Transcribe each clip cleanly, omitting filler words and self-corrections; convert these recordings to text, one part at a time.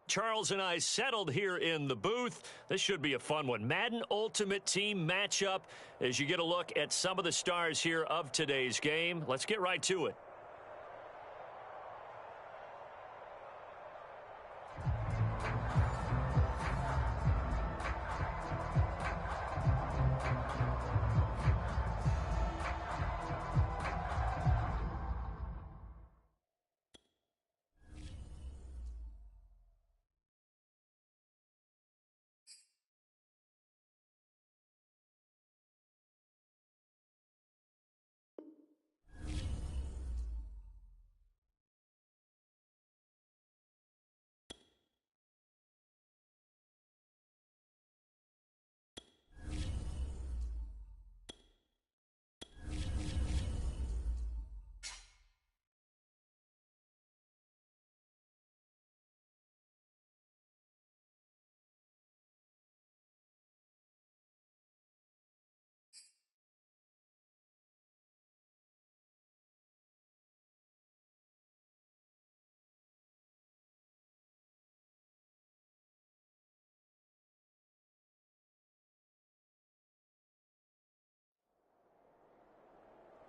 Charles and I settled here in the booth. This should be a fun one. Madden Ultimate Team matchup as you get a look at some of the stars here of today's game. Let's get right to it.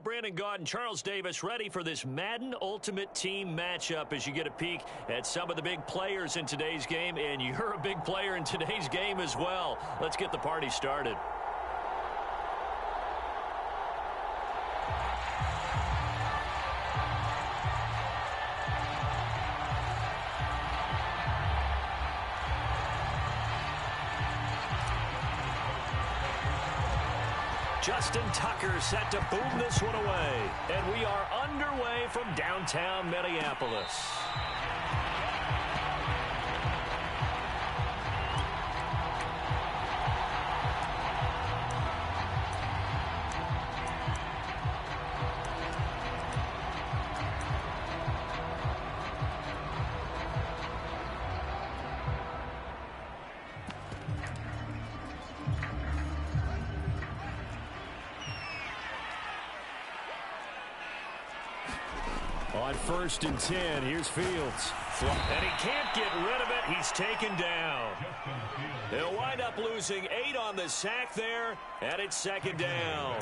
Brandon Gaudin and Charles Davis ready for this Madden Ultimate Team matchup as you get a peek at some of the big players in today's game, and you're a big player in today's game as well. Let's get the party started. Justin Tucker set to boom this one away. And we are underway from downtown Minneapolis. On 1st and 10, here's Fields. And he can't get rid of it. He's taken down. They'll wind up losing 8 on the sack there, and it's 2nd down.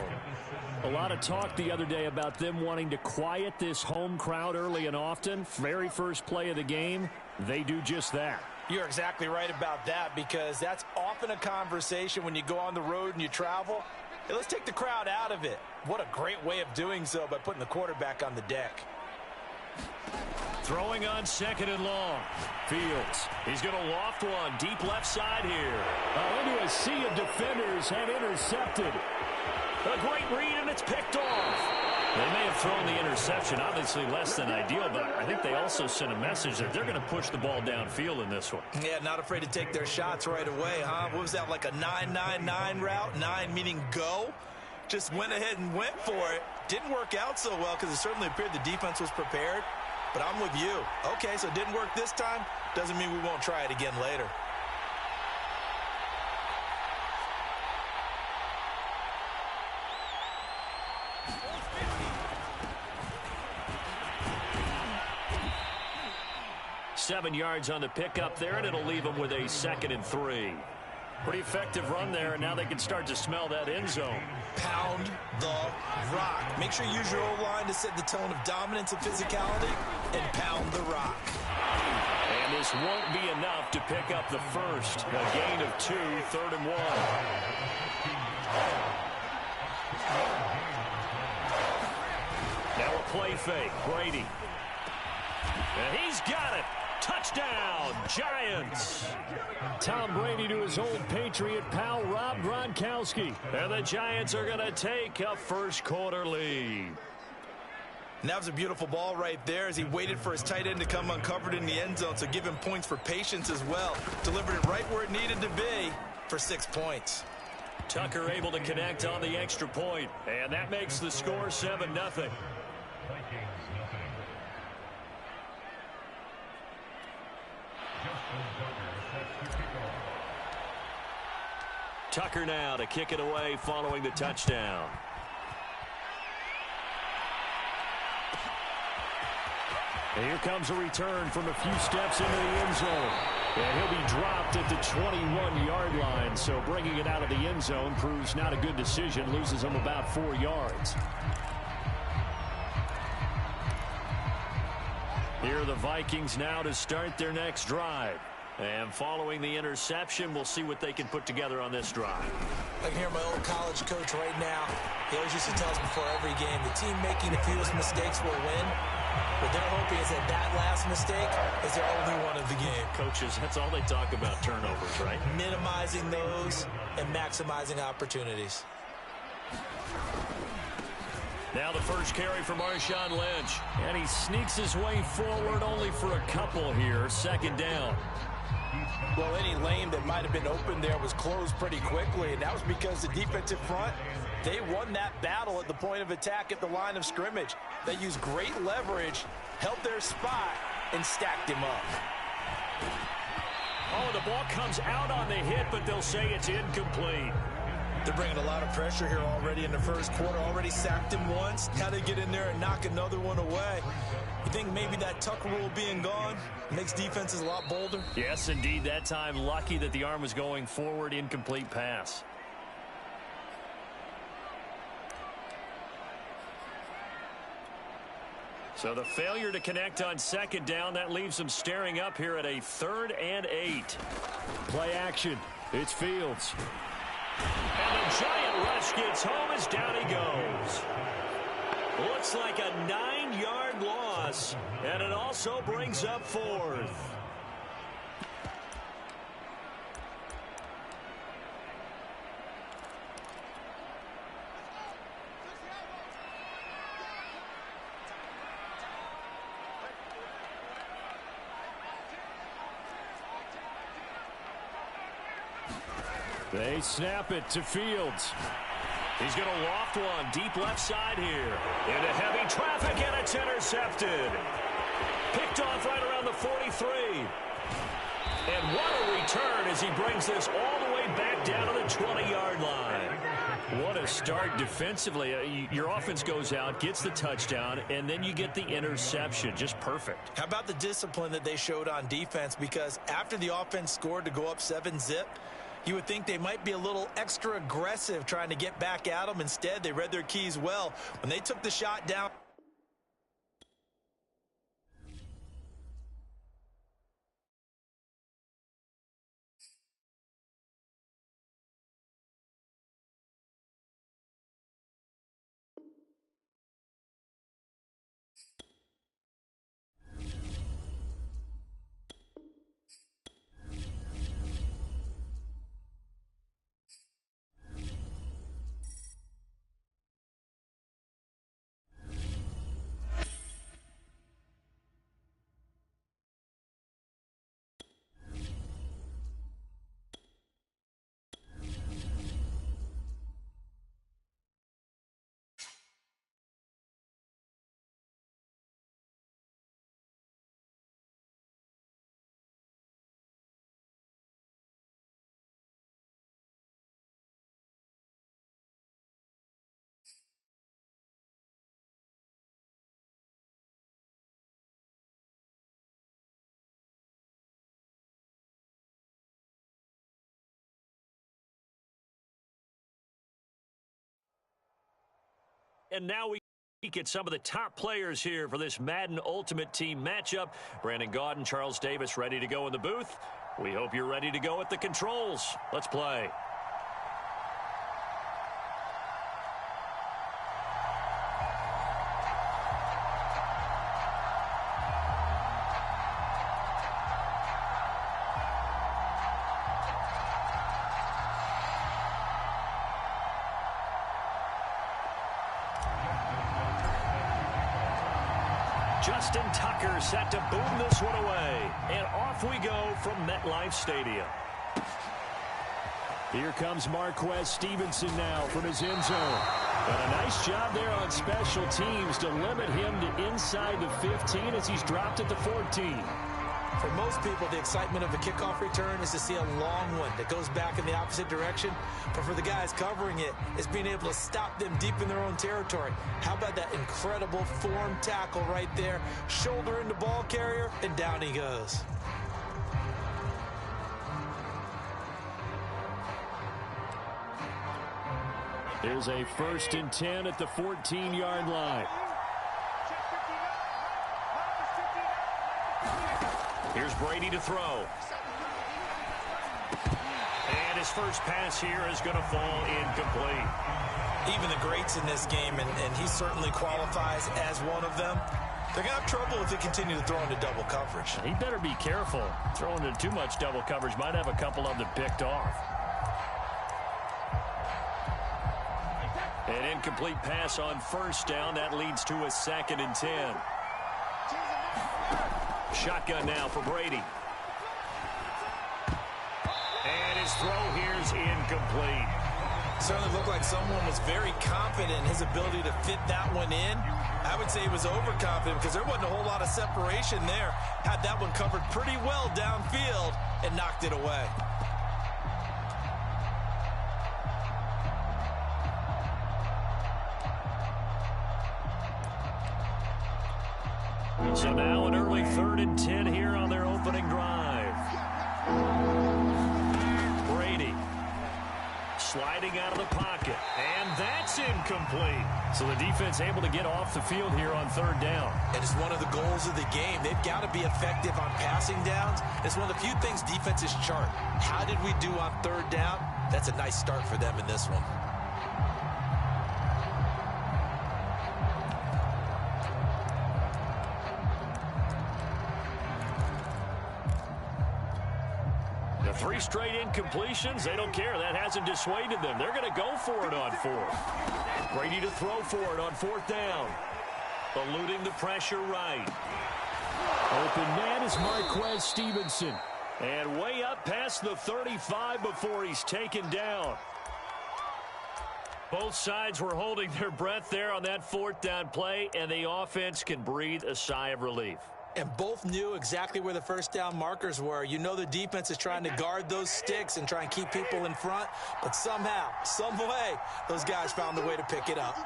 A lot of talk the other day about them wanting to quiet this home crowd early and often. Very first play of the game, they do just that. You're exactly right about that, because that's often a conversation when you go on the road and you travel. Hey, let's take the crowd out of it. What a great way of doing so by putting the quarterback on the deck. Throwing on 2nd and long. Fields. He's going to loft one deep left side here. Into a sea of defenders and intercepted. A great read, and it's picked off. They may have thrown the interception, obviously less than ideal, but I think they also sent a message that they're going to push the ball downfield in this one. Yeah, not afraid to take their shots right away, huh? What was that, like a 9-9-9 route? 9 meaning go? Just went ahead and went for it. Didn't work out so well because it certainly appeared the defense was prepared. But I'm with you. Okay, so it didn't work this time. Doesn't mean we won't try it again later. Seven yards on the pickup there, and it'll leave them with a 2nd and 3. Pretty effective run there, and now they can start to smell that end zone. Pound the rock. Make sure you use your O-line to set the tone of dominance and physicality, and pound the rock. And this won't be enough to pick up the first. A gain of 2, 3rd and 1. Now a play fake. Brady. And he's got it. Touchdown, Giants. Tom Brady to his old Patriot pal, Rob Gronkowski. And the Giants are going to take a first-quarter lead. And that was a beautiful ball right there as he waited for his tight end to come uncovered in the end zone, so give him points for patience as well. Delivered it right where it needed to be for 6 points. Tucker able to connect on the extra point, and that makes the score 7-0. Tucker now to kick it away following the touchdown. And here comes a return from a few steps into the end zone. And he'll be dropped at the 21-yard line. So bringing it out of the end zone proves not a good decision. Loses him about 4 yards. Here are the Vikings now to start their next drive. And following the interception, we'll see what they can put together on this drive. I can hear my old college coach right now. He always used to tell us before every game, the team making the fewest mistakes will win. What they're hoping is that last mistake is their only one of the game. Coaches, that's all they talk about, turnovers, right? Minimizing those and maximizing opportunities. Now the first carry for Marshawn Lynch. And he sneaks his way forward only for a couple here. Second down. Well, any lane that might have been open there was closed pretty quickly, and that was because the defensive front, they won that battle at the point of attack at the line of scrimmage. They used great leverage, held their spot, and stacked him up. Oh, the ball comes out on the hit, but they'll say it's incomplete. They're bringing a lot of pressure here already in the first quarter. Already sacked him once. How to get in there and knock another one away. You think maybe that tuck rule being gone makes defenses a lot bolder? Yes, indeed. That time, lucky that the arm was going forward. Incomplete pass. So the failure to connect on second down, that leaves them staring up here at a 3rd and 8. Play action. It's Fields. And the giant rush gets home as down he goes. Looks like a 9-yard loss, and it also brings up 4th. They snap it to Fields. He's going to loft one deep left side here. Into heavy traffic, and it's intercepted. Picked off right around the 43. And what a return as he brings this all the way back down to the 20-yard line. What a start defensively. Your offense goes out, gets the touchdown, and then you get the interception. Just perfect. How about the discipline that they showed on defense? Because after the offense scored to go up 7-zip, you would think they might be a little extra aggressive trying to get back at them. Instead, they read their keys well. When they took the shot down. And now we get some of the top players here for this Madden Ultimate Team matchup. Brandon Gaudin, Charles Davis ready to go in the booth. We hope you're ready to go at the controls. Let's play. Justin Tucker set to boom this one away. And off we go from MetLife Stadium. Here comes Marquez Stevenson now from his end zone. And a nice job there on special teams to limit him to inside the 15 as he's dropped at the 14. For most people, the excitement of a kickoff return is to see a long one that goes back in the opposite direction. But for the guys covering it, it's being able to stop them deep in their own territory. How about that incredible form tackle right there? Shoulder into ball carrier, and down he goes. Here's a 1st and 10 at the 14-yard line. Here's Brady to throw. And his first pass here is going to fall incomplete. Even the greats in this game, and he certainly qualifies as one of them, they're going to have trouble if they continue to throw into double coverage. He better be careful. Throwing into too much double coverage might have a couple of them picked off. An incomplete pass on 1st down. That leads to a 2nd and 10. Shotgun now for Brady. And his throw here is incomplete. Certainly looked like someone was very confident in his ability to fit that one in. I would say he was overconfident because there wasn't a whole lot of separation there. Had that one covered pretty well downfield and knocked it away. So now an early 3rd and 10 here on their opening drive. Brady sliding out of the pocket, and that's incomplete. So the defense able to get off the field here on 3rd down. It is one of the goals of the game. They've got to be effective on passing downs. It's one of the few things defenses chart. How did we do on 3rd down? That's a nice start for them in this one. The 3 straight incompletions, they don't care. That hasn't dissuaded them. They're going to go for it on 4th. Brady to throw for it on 4th down. Eluding the pressure right. Open man is Marquez Stevenson. And way up past the 35 before he's taken down. Both sides were holding their breath there on that 4th down play, and the offense can breathe a sigh of relief. And both knew exactly where the 1st down markers were. You know the defense is trying to guard those sticks and try and keep people in front, but somehow, some way, those guys found the way to pick it up.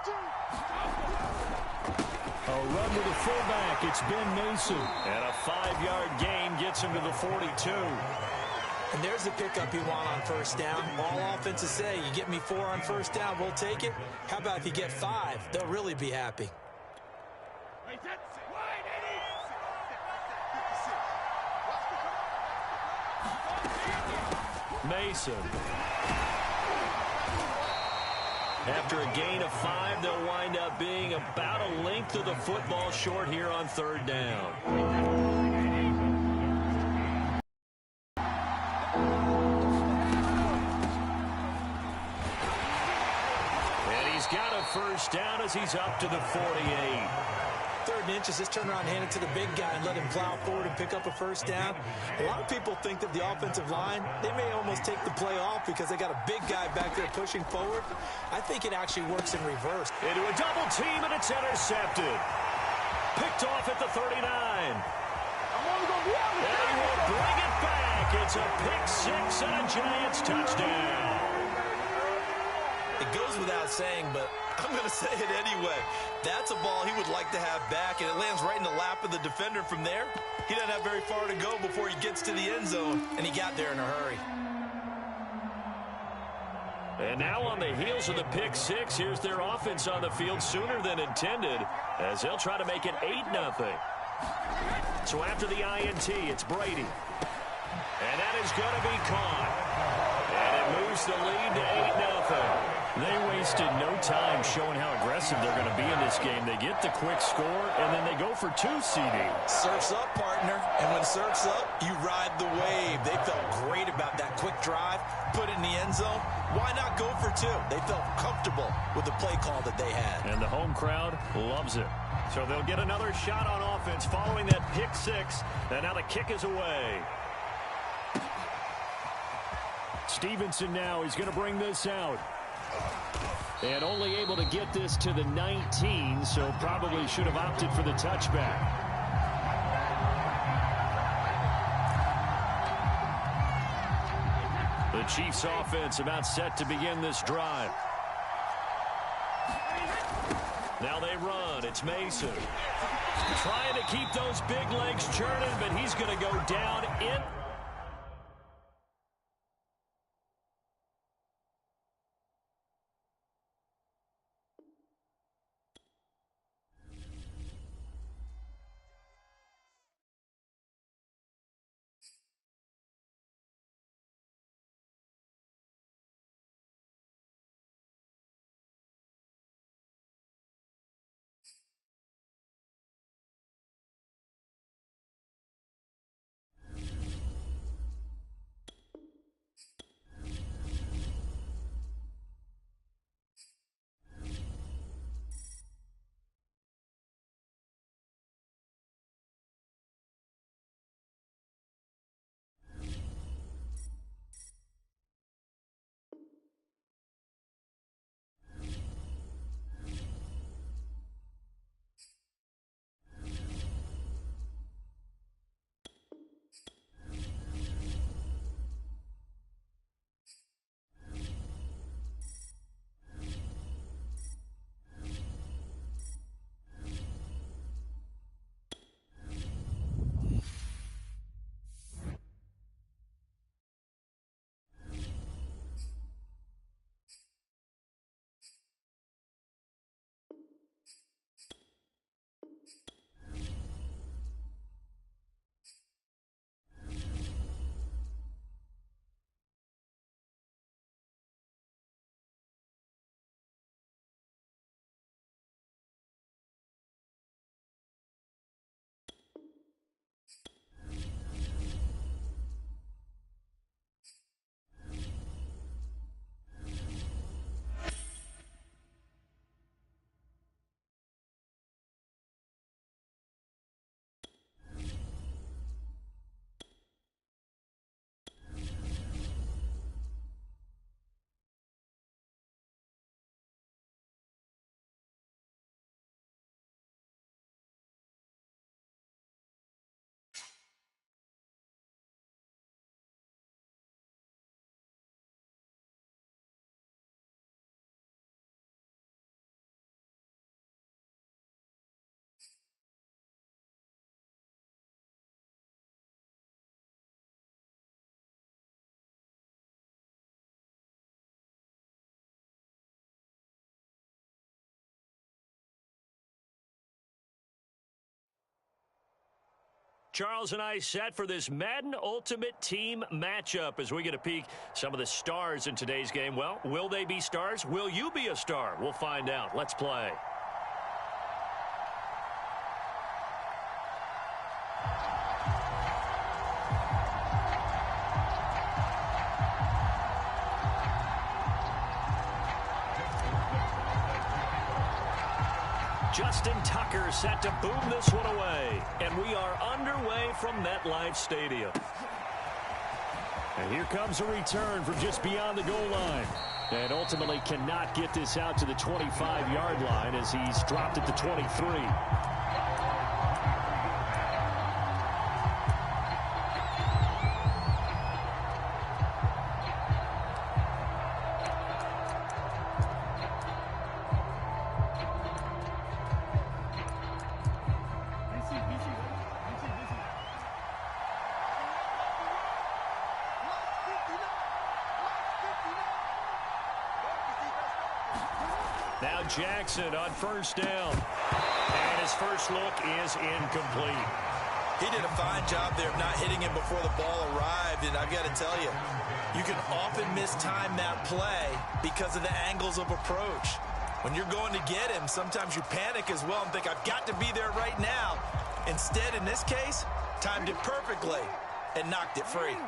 A run to the fullback. It's Ben Mason. And a 5-yard gain gets him to the 42. And there's the pickup you want on 1st down. All offenses say, you get me 4 on 1st down, we'll take it. How about if you get 5? They'll really be happy. Mason. After a gain of 5, they'll wind up being about a length of the football short here on 3rd down. And he's got a 1st down as he's up to the 48. 3rd and inches, just turn around and hand it to the big guy and let him plow forward and pick up a 1st down. A lot of people think that the offensive line, they may almost take the play off because they got a big guy back there pushing forward. I think it actually works in reverse. Into a double team, and it's intercepted. Picked off at the 39. And he will bring it back. It's a pick 6 and a Giants touchdown. It goes without saying, but I'm going to say it anyway. That's a ball he would like to have back, and it lands right in the lap of the defender from there. He doesn't have very far to go before he gets to the end zone, and he got there in a hurry. And now on the heels of the pick 6, here's their offense on the field sooner than intended as they'll try to make it 8-0. So after the INT, it's Brady. And that is going to be caught. And it moves the lead to 8-0. They wasted no time showing how aggressive they're going to be in this game. They get the quick score, and then they go for 2 CDs. Surf's up, partner. And when surf's up, you ride the wave. They felt great about that quick drive, put it in the end zone. Why not go for 2? They felt comfortable with the play call that they had. And the home crowd loves it. So they'll get another shot on offense following that pick 6. And now the kick is away. Stevenson now, he's going to bring this out. And only able to get this to the 19, so probably should have opted for the touchback. The Chiefs offense about set to begin this drive. Now they run. It's Mason. Trying to keep those big legs churning, but he's going to go down in. Charles and I set for this Madden Ultimate Team matchup as we get a peek some of the stars in today's game. Well, will they be stars? Will you be a star? We'll find out. Let's play. Justin Tucker set to boom this one away. And we are underway from MetLife Stadium. And here comes a return from just beyond the goal line. And ultimately cannot get this out to the 25-yard line as he's dropped at the 23. Now Jackson on first down. And his first look is incomplete. He did a fine job there of not hitting him before the ball arrived. And I've got to tell you, you can often mistime that play because of the angles of approach. When you're going to get him, sometimes you panic as well and think, I've got to be there right now. Instead, in this case, timed it perfectly and knocked it free.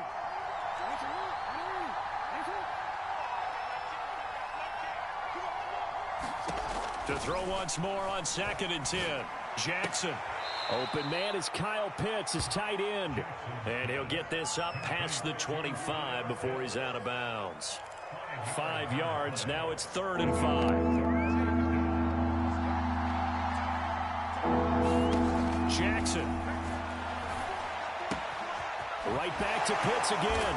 To throw once more on 2nd and 10. Jackson. Open man is Kyle Pitts, his tight end. And he'll get this up past the 25 before he's out of bounds. 5 yards. Now it's 3rd and 5. Jackson. Right back to Pitts again.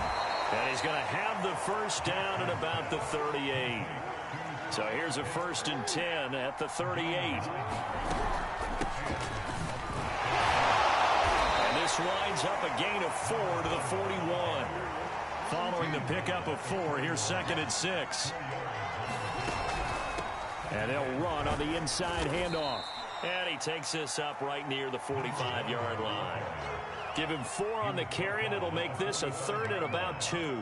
And he's going to have the first down at about the 38. So here's a 1st and 10 at the 38. And this winds up a gain of 4 to the 41. Following the pickup of 4, here's 2nd and 6. And they'll run on the inside handoff. And he takes this up right near the 45-yard line. Give him 4 on the carry, and it'll make this a 3rd and about 2.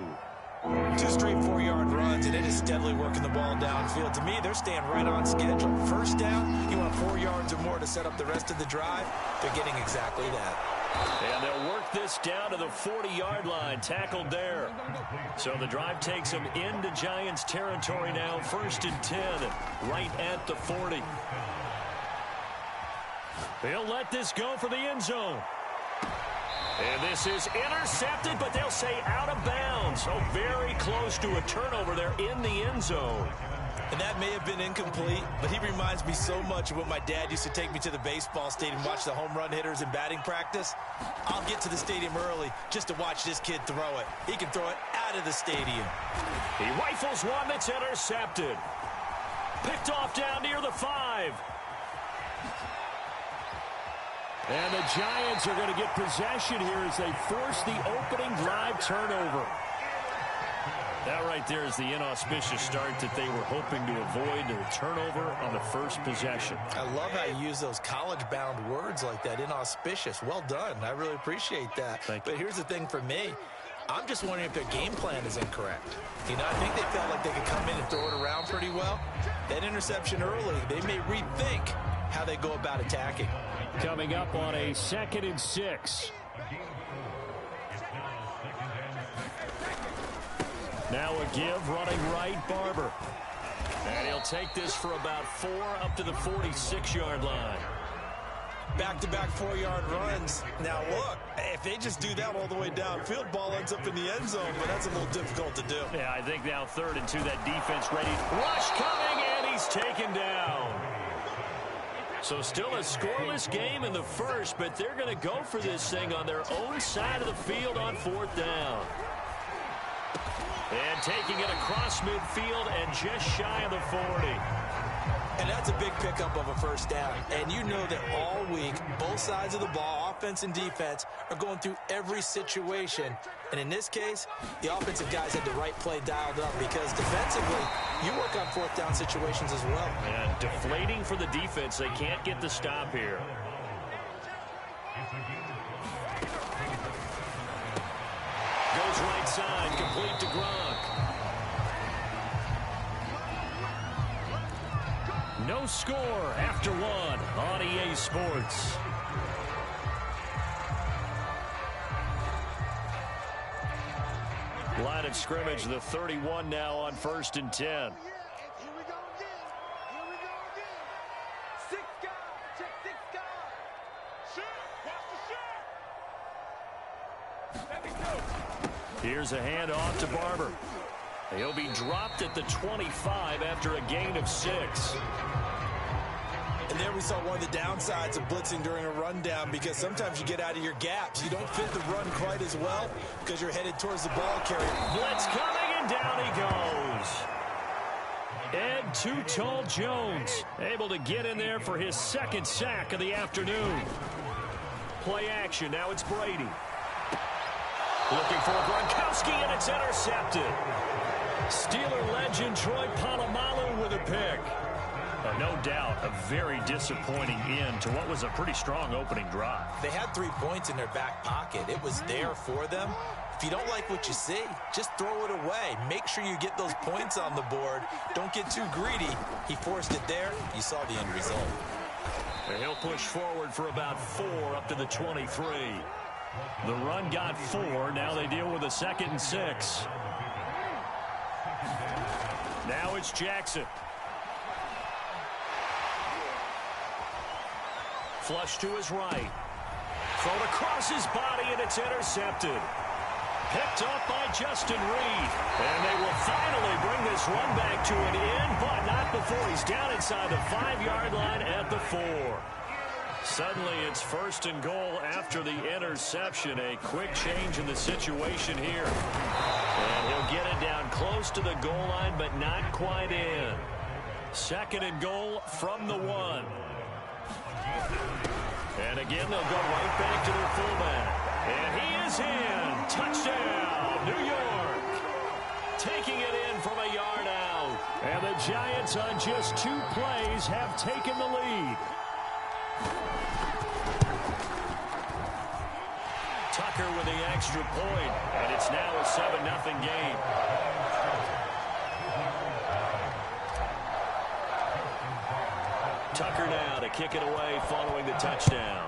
2 straight 4-yard runs, and it is steadily working the ball downfield. To me, they're staying right on schedule. First down, you want 4 yards or more to set up the rest of the drive. They're getting exactly that. And they'll work this down to the 40-yard line, tackled there. So the drive takes them into Giants territory now, 1st and 10, right at the 40. They'll let this go for the end zone. And this is intercepted, but they'll say out of bounds. So very close to a turnover there in the end zone. And that may have been incomplete, but he reminds me so much of when my dad used to take me to the baseball stadium and watch the home run hitters in batting practice. I'll get to the stadium early just to watch this kid throw it. He can throw it out of the stadium. He rifles one that's intercepted. Picked off down near the 5. And the Giants are going to get possession here as they force the opening drive turnover. That right there is the inauspicious start that they were hoping to avoid, the turnover on the first possession. I love how you use those college-bound words like that, inauspicious. Well done. I really appreciate that. Thank you. But here's the thing for me. I'm just wondering if their game plan is incorrect. You know, I think they felt like they could come in and throw it around pretty well. That interception early, they may rethink how they go about attacking. Coming up on a 2nd and 6. Now a give, running right, Barber. And he'll take this for about 4 up to the 46-yard line. Back-to-back 4-yard runs. Now, look, if they just do that all the way downfield, ball ends up in the end zone, but that's a little difficult to do. Yeah, I think now 3rd and 2, that defense ready. Rush coming, and he's taken down. So still a scoreless game in the first, but they're going to go for this thing on their own side of the field on 4th down. And taking it across midfield and just shy of the 40. And that's a big pickup of a first down. And you know that all week, both sides of the ball, offense and defense, are going through every situation. And in this case, the offensive guys had the right play dialed up because defensively, you work on 4th down situations as well. And deflating for the defense. They can't get the stop here. inside, complete to Gronk. No score after one on EA Sports. Line of scrimmage, the 31 now on 1st and 10. Here's a handoff to Barber. He'll be dropped at the 25 after a gain of 6. And there we saw one of the downsides of blitzing during a rundown, because sometimes you get out of your gaps. You don't fit the run quite as well because you're headed towards the ball carrier. Blitz coming, and down he goes. Ed Too Tall Jones able to get in there for his 2nd sack of the afternoon. Play action. Now it's Brady. Looking for Gronkowski, and it's intercepted. Steeler legend Troy Polamalu with a pick. No doubt a very disappointing end to what was a pretty strong opening drive. They had 3 points in their back pocket. It was there for them. If you don't like what you see, just throw it away. Make sure you get those points on the board. Don't get too greedy. He forced it there. You saw the end result. And he'll push forward for about 4 up to the 23. The run got 4. Now they deal with a 2nd and 6. Now it's Jackson. Flush to his right. Thrown across his body, and it's intercepted. Picked up by Justin Reed. And they will finally bring this run back to an end, but not before he's down inside the 5-yard line at the 4. Suddenly it's 1st and goal after the interception. A quick change in the situation here. And he'll get it down close to the goal line, but not quite in. 2nd and goal from the 1. And again, they'll go right back to their fullback. And he is in. Touchdown, New York. Taking it in from a yard out. And the Giants on just 2 plays have taken the lead. Tucker with the extra point, and it's now a 7-0 game. Tucker now to kick it away following the touchdown.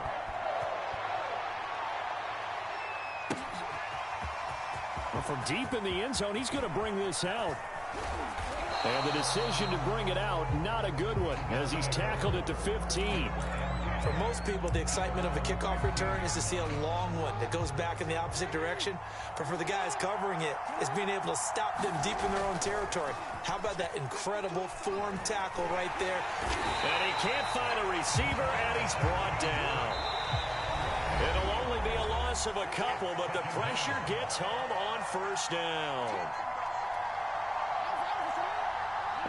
Well, from deep in the end zone, he's going to bring this out. And the decision to bring it out, not a good one, as he's tackled at the 15. For most people, the excitement of a kickoff return is to see a long one that goes back in the opposite direction. But for the guys covering it, is being able to stop them deep in their own territory. How about that incredible form tackle right there? And he can't find a receiver, and he's brought down. It'll only be a loss of a couple, but the pressure gets home on 1st down.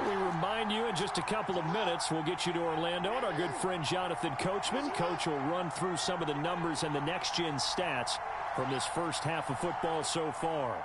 We remind you in just a couple of minutes, we'll get you to Orlando and our good friend Jonathan Coachman. Coach will run through some of the numbers and the next-gen stats from this first half of football so far.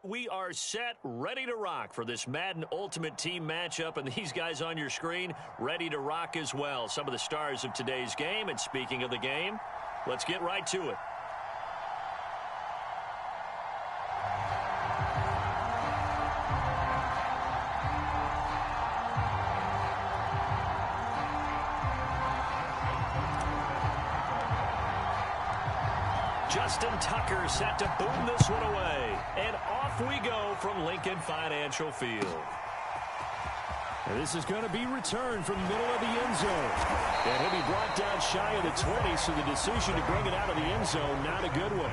We are set, ready to rock for this Madden Ultimate Team matchup, and these guys on your screen ready to rock as well. Some of the stars of today's game, and speaking of the game, Let's get right to it. Justin Tucker set to boom this one away. And off we go from Lincoln Financial Field. And this is going to be returned from the middle of the end zone. And he'll be brought down shy of the 20, so the decision to bring it out of the end zone, not a good one.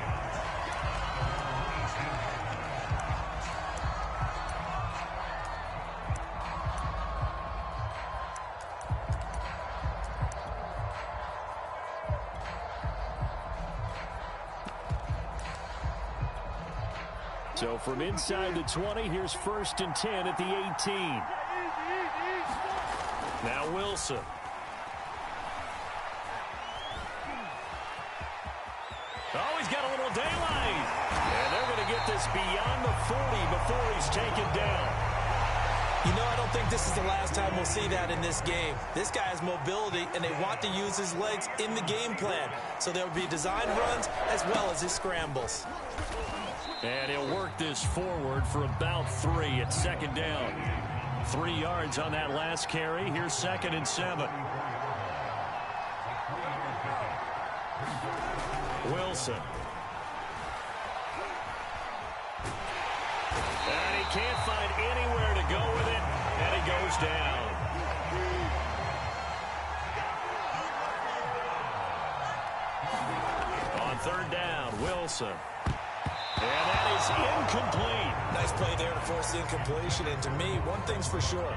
So from inside the 20, here's 1st and 10 at the 18. Now Wilson. Oh, he's got a little daylight. And they're going to get this beyond the 40 before he's taken down. You know, I don't think this is the last time we'll see that in this game. This guy has mobility, and they want to use his legs in the game plan. So there will be design runs as well as his scrambles. And he'll work this forward for about 3 at 2nd down. 3 yards on that last carry. Here's 2nd and 7. Wilson. And he can't find anywhere to go with it, and he goes down. On 3rd down, Wilson. And that is incomplete. Nice play there to force the incompletion. And to me, one thing's for sure.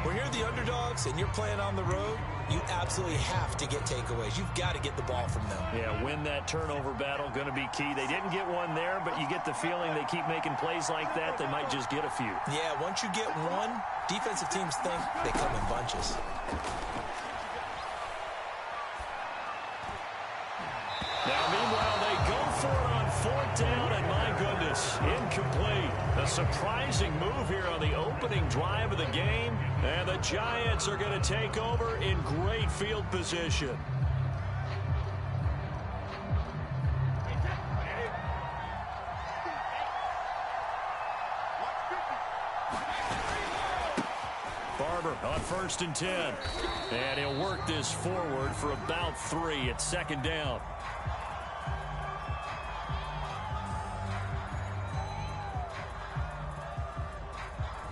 When you're the underdogs and you're playing on the road, you absolutely have to get takeaways. You've got to get the ball from them. Yeah, win that turnover battle, going to be key. They didn't get one there, but you get the feeling they keep making plays like that, they might just get a few. Yeah, once you get one, defensive teams think they come in bunches. Now, meanwhile, they go for it on 4th down, and my goodness, incomplete. A surprising move here on the opening drive of the game, and the Giants are going to take over in great field position. Barber on 1st and 10, and he'll work this forward for about 3 at 2nd down.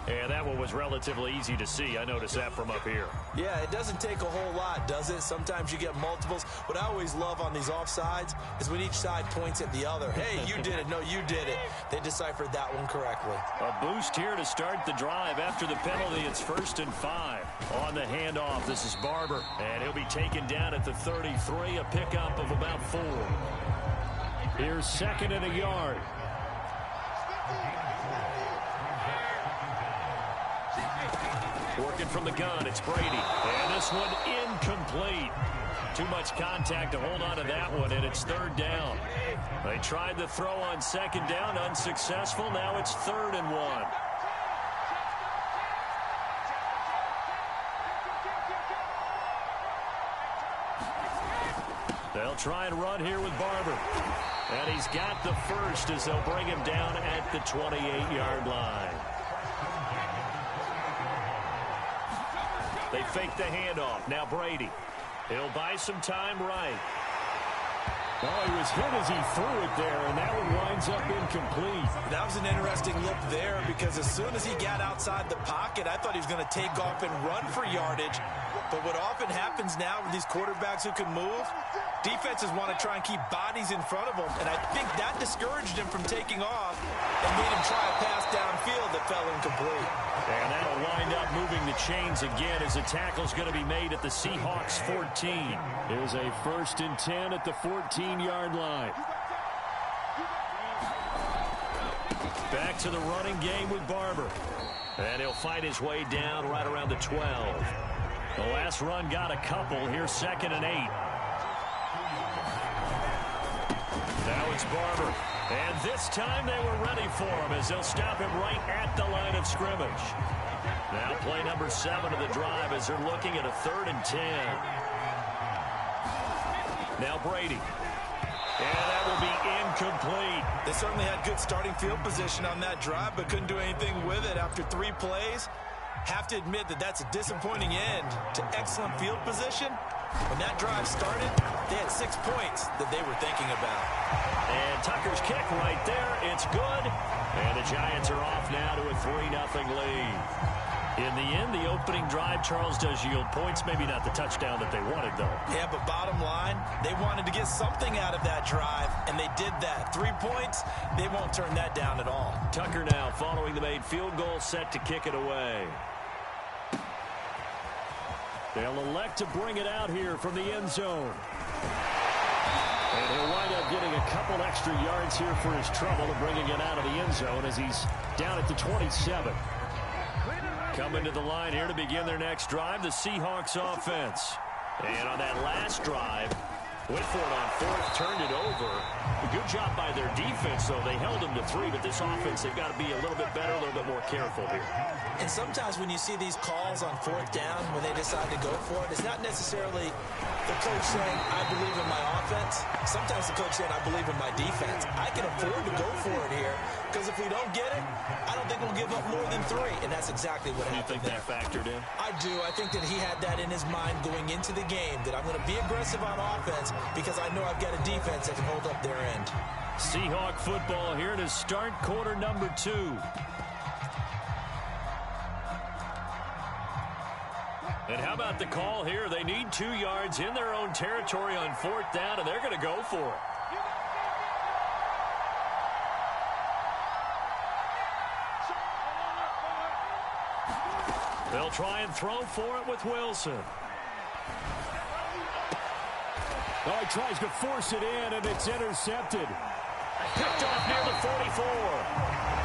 And that one was relatively easy to see. I noticed that from up here. Yeah, it doesn't take a whole lot, does it? Sometimes you get multiples. What I always love on these offsides is when each side points at the other. Hey, you did it. No, you did it. They deciphered that one correctly. A boost here to start the drive. After the penalty, it's 1st and 5. On the handoff, this is Barber. And he'll be taken down at the 33, a pickup of about 4. Here's 2nd and a yard. Working from the gun, it's Brady. And this one incomplete. Too much contact to hold on to that one, and it's 3rd down. They tried the throw on 2nd down, unsuccessful. Now it's 3rd and 1. They'll try and run here with Barber. And he's got the first as they'll bring him down at the 28-yard line. They fake the handoff. Now Brady. He'll buy some time right. Oh, he was hit as he threw it there, and that one winds up incomplete. That was an interesting look there because as soon as he got outside the pocket, I thought he was going to take off and run for yardage. But what often happens now with these quarterbacks who can move, defenses want to try and keep bodies in front of them, and I think that discouraged him from taking off and made him try a pass downfield that fell incomplete. And that'll wind up moving the chains again as the tackle's going to be made at the Seahawks 14. Here's a 1st and 10 at the 14-yard line. Back to the running game with Barber. And he'll fight his way down right around the 12. The last run got a couple. Here's 2nd and 8. Now it's Barber. And this time they were ready for him as they'll stop him right at the line of scrimmage. Now play number 7 of the drive as they're looking at a 3rd and 10. Now Brady. And that will be incomplete. They certainly had good starting field position on that drive, but couldn't do anything with it after 3 plays. Have to admit that that's a disappointing end to excellent field position. When that drive started, they had 6 points that they were thinking about. And Tucker's kick right there. It's good. And the Giants are off now to a 3-0 lead. In the end, the opening drive, Charles, does yield points. Maybe not the touchdown that they wanted, though. Yeah, but bottom line, they wanted to get something out of that drive, and they did that. 3 points, they won't turn that down at all. Tucker now following the made field goal, set to kick it away. They'll elect to bring it out here from the end zone. And he'll wind up getting a couple extra yards here for his trouble of bringing it out of the end zone as he's down at the 27. Coming to the line here to begin their next drive, the Seahawks offense. And on that last drive, went for it on 4th, turned it over. A good job by their defense, though. They held them to 3, but this offense, they've got to be a little bit better, a little bit more careful here. And sometimes when you see these calls on 4th down, when they decide to go for it, it's not necessarily the coach saying, I believe in my offense. Sometimes the coach saying, I believe in my defense. I can afford to go for it here, because if we don't get it, I don't think we'll give up more than 3. And that's exactly what happened there. You think that factored in? I do. I think that he had that in his mind going into the game, that I'm going to be aggressive on offense because I know I've got a defense that can hold up their end. Seahawk football here to start quarter number 2. And how about the call here? They need 2 yards in their own territory on 4th down, and they're going to go for it. They'll try and throw for it with Wilson. Oh, he tries to force it in, and it's intercepted. Picked off near the 44.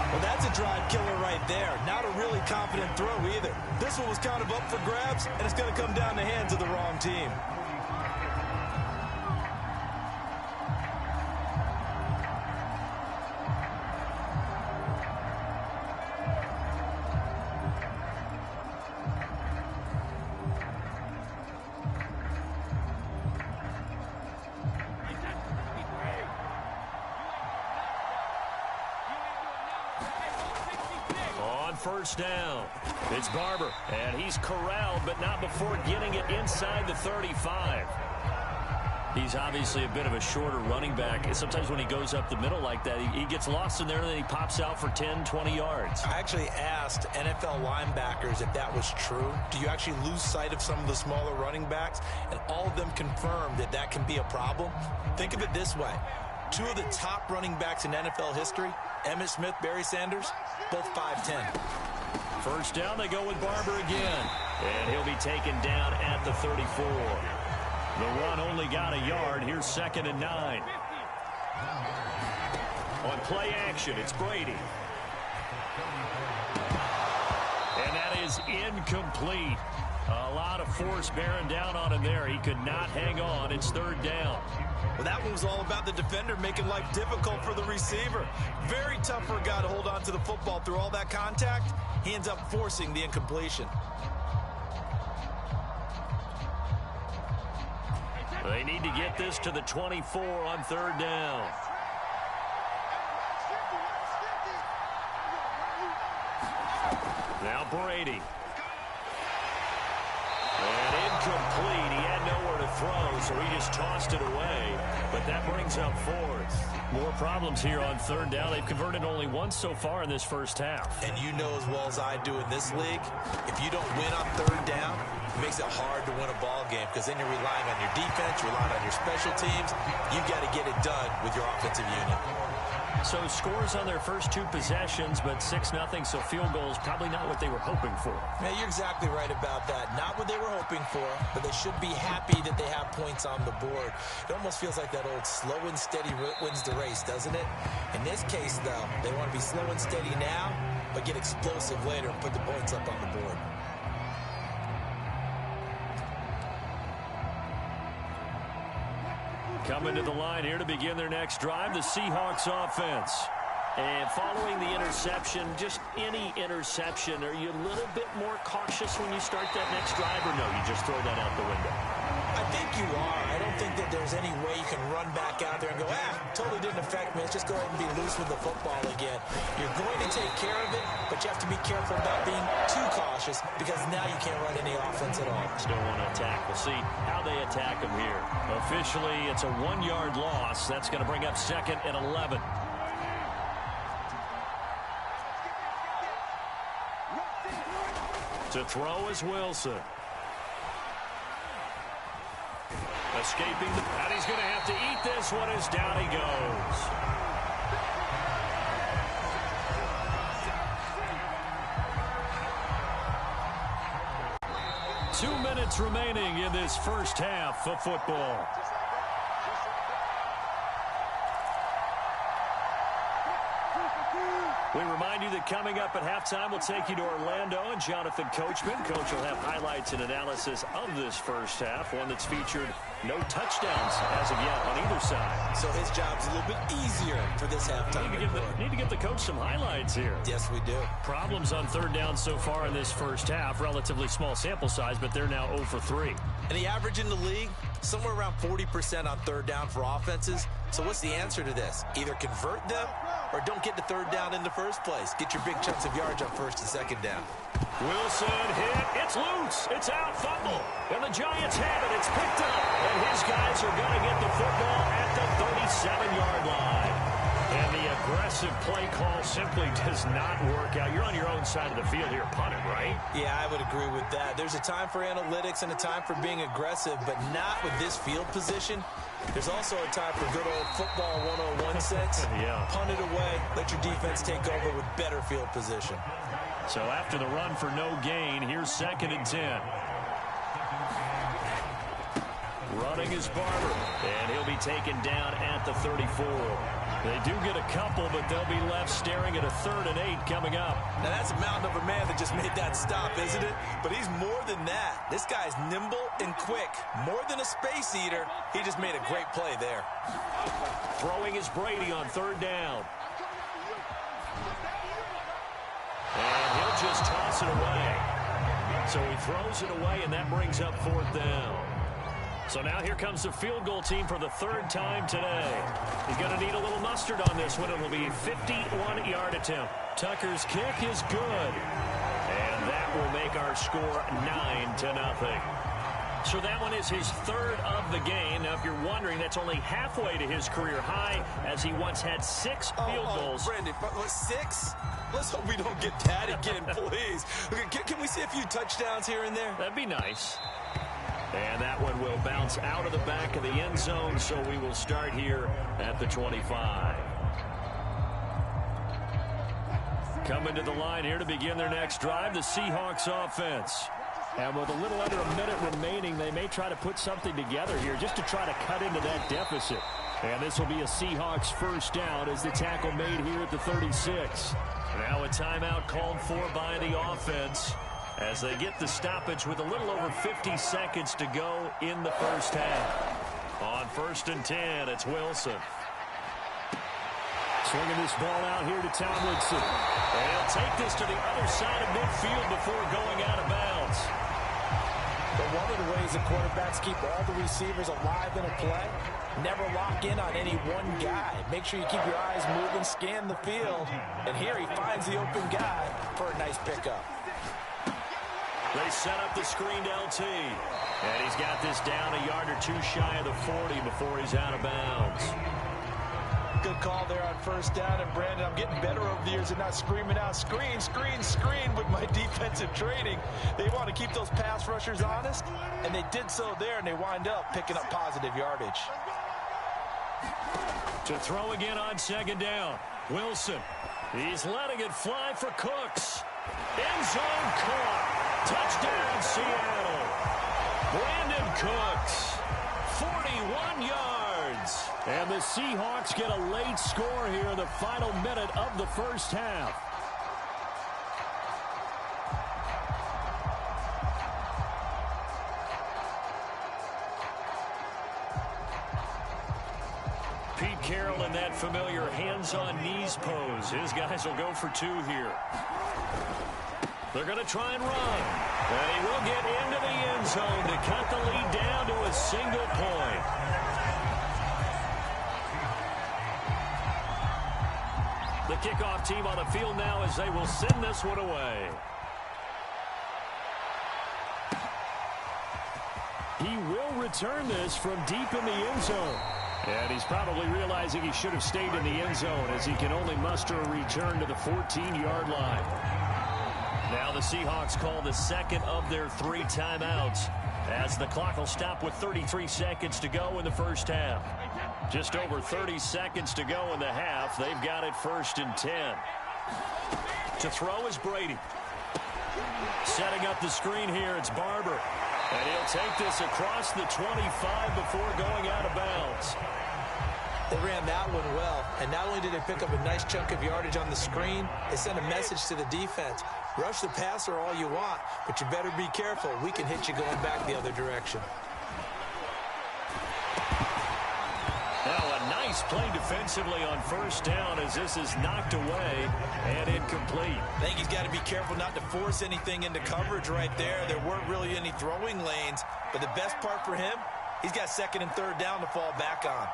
Well, that's a drive killer right there. Not a really confident throw either. This one was kind of up for grabs, and it's going to come down the hands of the wrong team. First down. It's Barber, and he's corralled, but not before getting it inside the 35. He's obviously a bit of a shorter running back. Sometimes when he goes up the middle like that, he gets lost in there, and then he pops out for 10, 20 yards. I actually asked NFL linebackers if that was true. Do you actually lose sight of some of the smaller running backs? And all of them confirmed that that can be a problem. Think of it this way. 2 of the top running backs in NFL history, Emmitt Smith, Barry Sanders, both 5'10". First down, they go with Barber again. And he'll be taken down at the 34. The run only got a yard. Here's 2nd and 9. On play action, it's Brady. And that is incomplete. A lot of force bearing down on him there. He could not hang on. It's 3rd down. Well, that one was all about the defender making life difficult for the receiver. Very tough for a guy to hold on to the football through all that contact. He ends up forcing the incompletion. They need to get this to the 24 on 3rd down. Now Brady. And incomplete. He had nowhere to throw, so he just tossed it away. But that brings up 4th. More problems here on 3rd down. They've converted only once so far in this first half. And you know as well as I do in this league, if you don't win on 3rd down, it makes it hard to win a ball game because then you're relying on your defense, you're relying on your special teams. You've got to get it done with your offensive unit. So scores on their first 2 possessions, but 6-0, so field goals probably not what they were hoping for. Yeah, you're exactly right about that. Not what they were hoping for, but they should be happy that they have points on the board. It almost feels like that old slow and steady wins the race, doesn't it? In this case, though, they want to be slow and steady now, but get explosive later and put the points up on the board. Coming to the line here to begin their next drive, the Seahawks offense. And following the interception, just any interception, are you a little bit more cautious when you start that next drive, or no, you just throw that out the window? I think you are. I don't think that there's any way you can run back out there and go, totally didn't affect me. Let's just go ahead and be loose with the football again. You're going to take care of it, but you have to be careful about being too cautious because now you can't run any offense at all. Still want to attack. We'll see how they attack them here. Officially, it's a 1-yard loss. That's going to bring up 2nd and 11. To throw is Wilson. Escaping, and he's going to have to eat this one as down he goes. 2 minutes remaining in this first half of football. We remind you that coming up at halftime, we'll take you to Orlando and Jonathan Coachman. Coach will have highlights and analysis of this first half, one that's featured no touchdowns as of yet on either side. So his job's a little bit easier for this halftime. Need to give the coach some highlights here. Yes, we do. Problems on 3rd down so far in this first half. Relatively small sample size, but they're now 0 for 3. And the average in the league, somewhere around 40% on 3rd down for offenses. So what's the answer to this? Either convert them or don't get the 3rd down in the first place. Get your big chunks of yards on 1st and 2nd down. Wilson hit. It's loose. It's out. Fumble. And the Giants have it. It's picked up. And his guys are going to get the football at the 37-yard line. And the aggressive play call simply does not work out. You're on your own side of the field here. Punt it, right? Yeah, I would agree with that. There's a time for analytics and a time for being aggressive, but not with this field position. There's also a time for good old football 101 sense. Yeah. Punt it away. Let your defense take over with better field position. So after the run for no gain, here's 2nd and 10. Running is Barber, and he'll be taken down at the 34. They do get a couple, but they'll be left staring at a 3rd and 8 coming up. Now, that's a mountain of a man that just made that stop, isn't it? But he's more than that. This guy's nimble and quick. More than a space eater, he just made a great play there. Throwing is Brady on 3rd down. And he'll just toss it away. So he throws it away, and that brings up 4th down. So now here comes the field goal team for the 3rd time today. He's going to need a little mustard on this one. It will be a 51-yard attempt. Tucker's kick is good. And that will make our score 9-0. So that one is his 3rd of the game. Now, if you're wondering, that's only halfway to his career high, as he once had 6 field goals. Brandon, 6? Let's hope we don't get that again, please. Can we see a few touchdowns here and there? That'd be nice. And that one will bounce out of the back of the end zone, so we will start here at the 25. Coming to the line here to begin their next drive, the Seahawks offense. And with a little under a minute remaining, they may try to put something together here just to try to cut into that deficit. And this will be a Seahawks 1st down as the tackle made here at the 36. Now a timeout called for by the offense as they get the stoppage with a little over 50 seconds to go in the first half. On 1st and 10, it's Wilson. Swinging this ball out here to Tomlinson. And he'll take this to the other side of midfield before going out of bounds. But one of the ways the quarterbacks keep all the receivers alive in a play, never lock in on any one guy. Make sure you keep your eyes moving, scan the field. And here he finds the open guy for a nice pickup. They set up the screened LT. And he's got this down a yard or 2 shy of the 40 before he's out of bounds. Good call there on 1st down. And Brandon, I'm getting better over the years and not screaming out, screen, screen, screen with my defensive training. They want to keep those pass rushers honest, and they did so there, and they wind up picking up positive yardage. To throw again on 2nd down. Wilson. He's letting it fly for Cooks. End zone caught. Touchdown, Seattle. Brandon Cooks. 41 yards. And the Seahawks get a late score here in the final minute of the first half. Pete Carroll in that familiar hands-on-knees pose. His guys will go for 2 here. They're going to try and run. And he will get into the end zone to cut the lead down to a single point. The kickoff team on the field now as they will send this one away. He will return this from deep in the end zone. And he's probably realizing he should have stayed in the end zone as he can only muster a return to the 14-yard line. Now the Seahawks call the second of their 3 timeouts as the clock will stop with 33 seconds to go in the first half. Just over 30 seconds to go in the half. They've got it 1st and 10. To throw is Brady. Setting up the screen here, it's Barber. And he'll take this across the 25 before going out of bounds. They ran that one well, and not only did they pick up a nice chunk of yardage on the screen, they sent a message to the defense. Rush the passer all you want, but you better be careful. We can hit you going back the other direction. Now a nice play defensively on 1st down as this is knocked away and incomplete. I think he's got to be careful not to force anything into coverage right there. There weren't really any throwing lanes, but the best part for him, he's got 2nd and 3rd down to fall back on.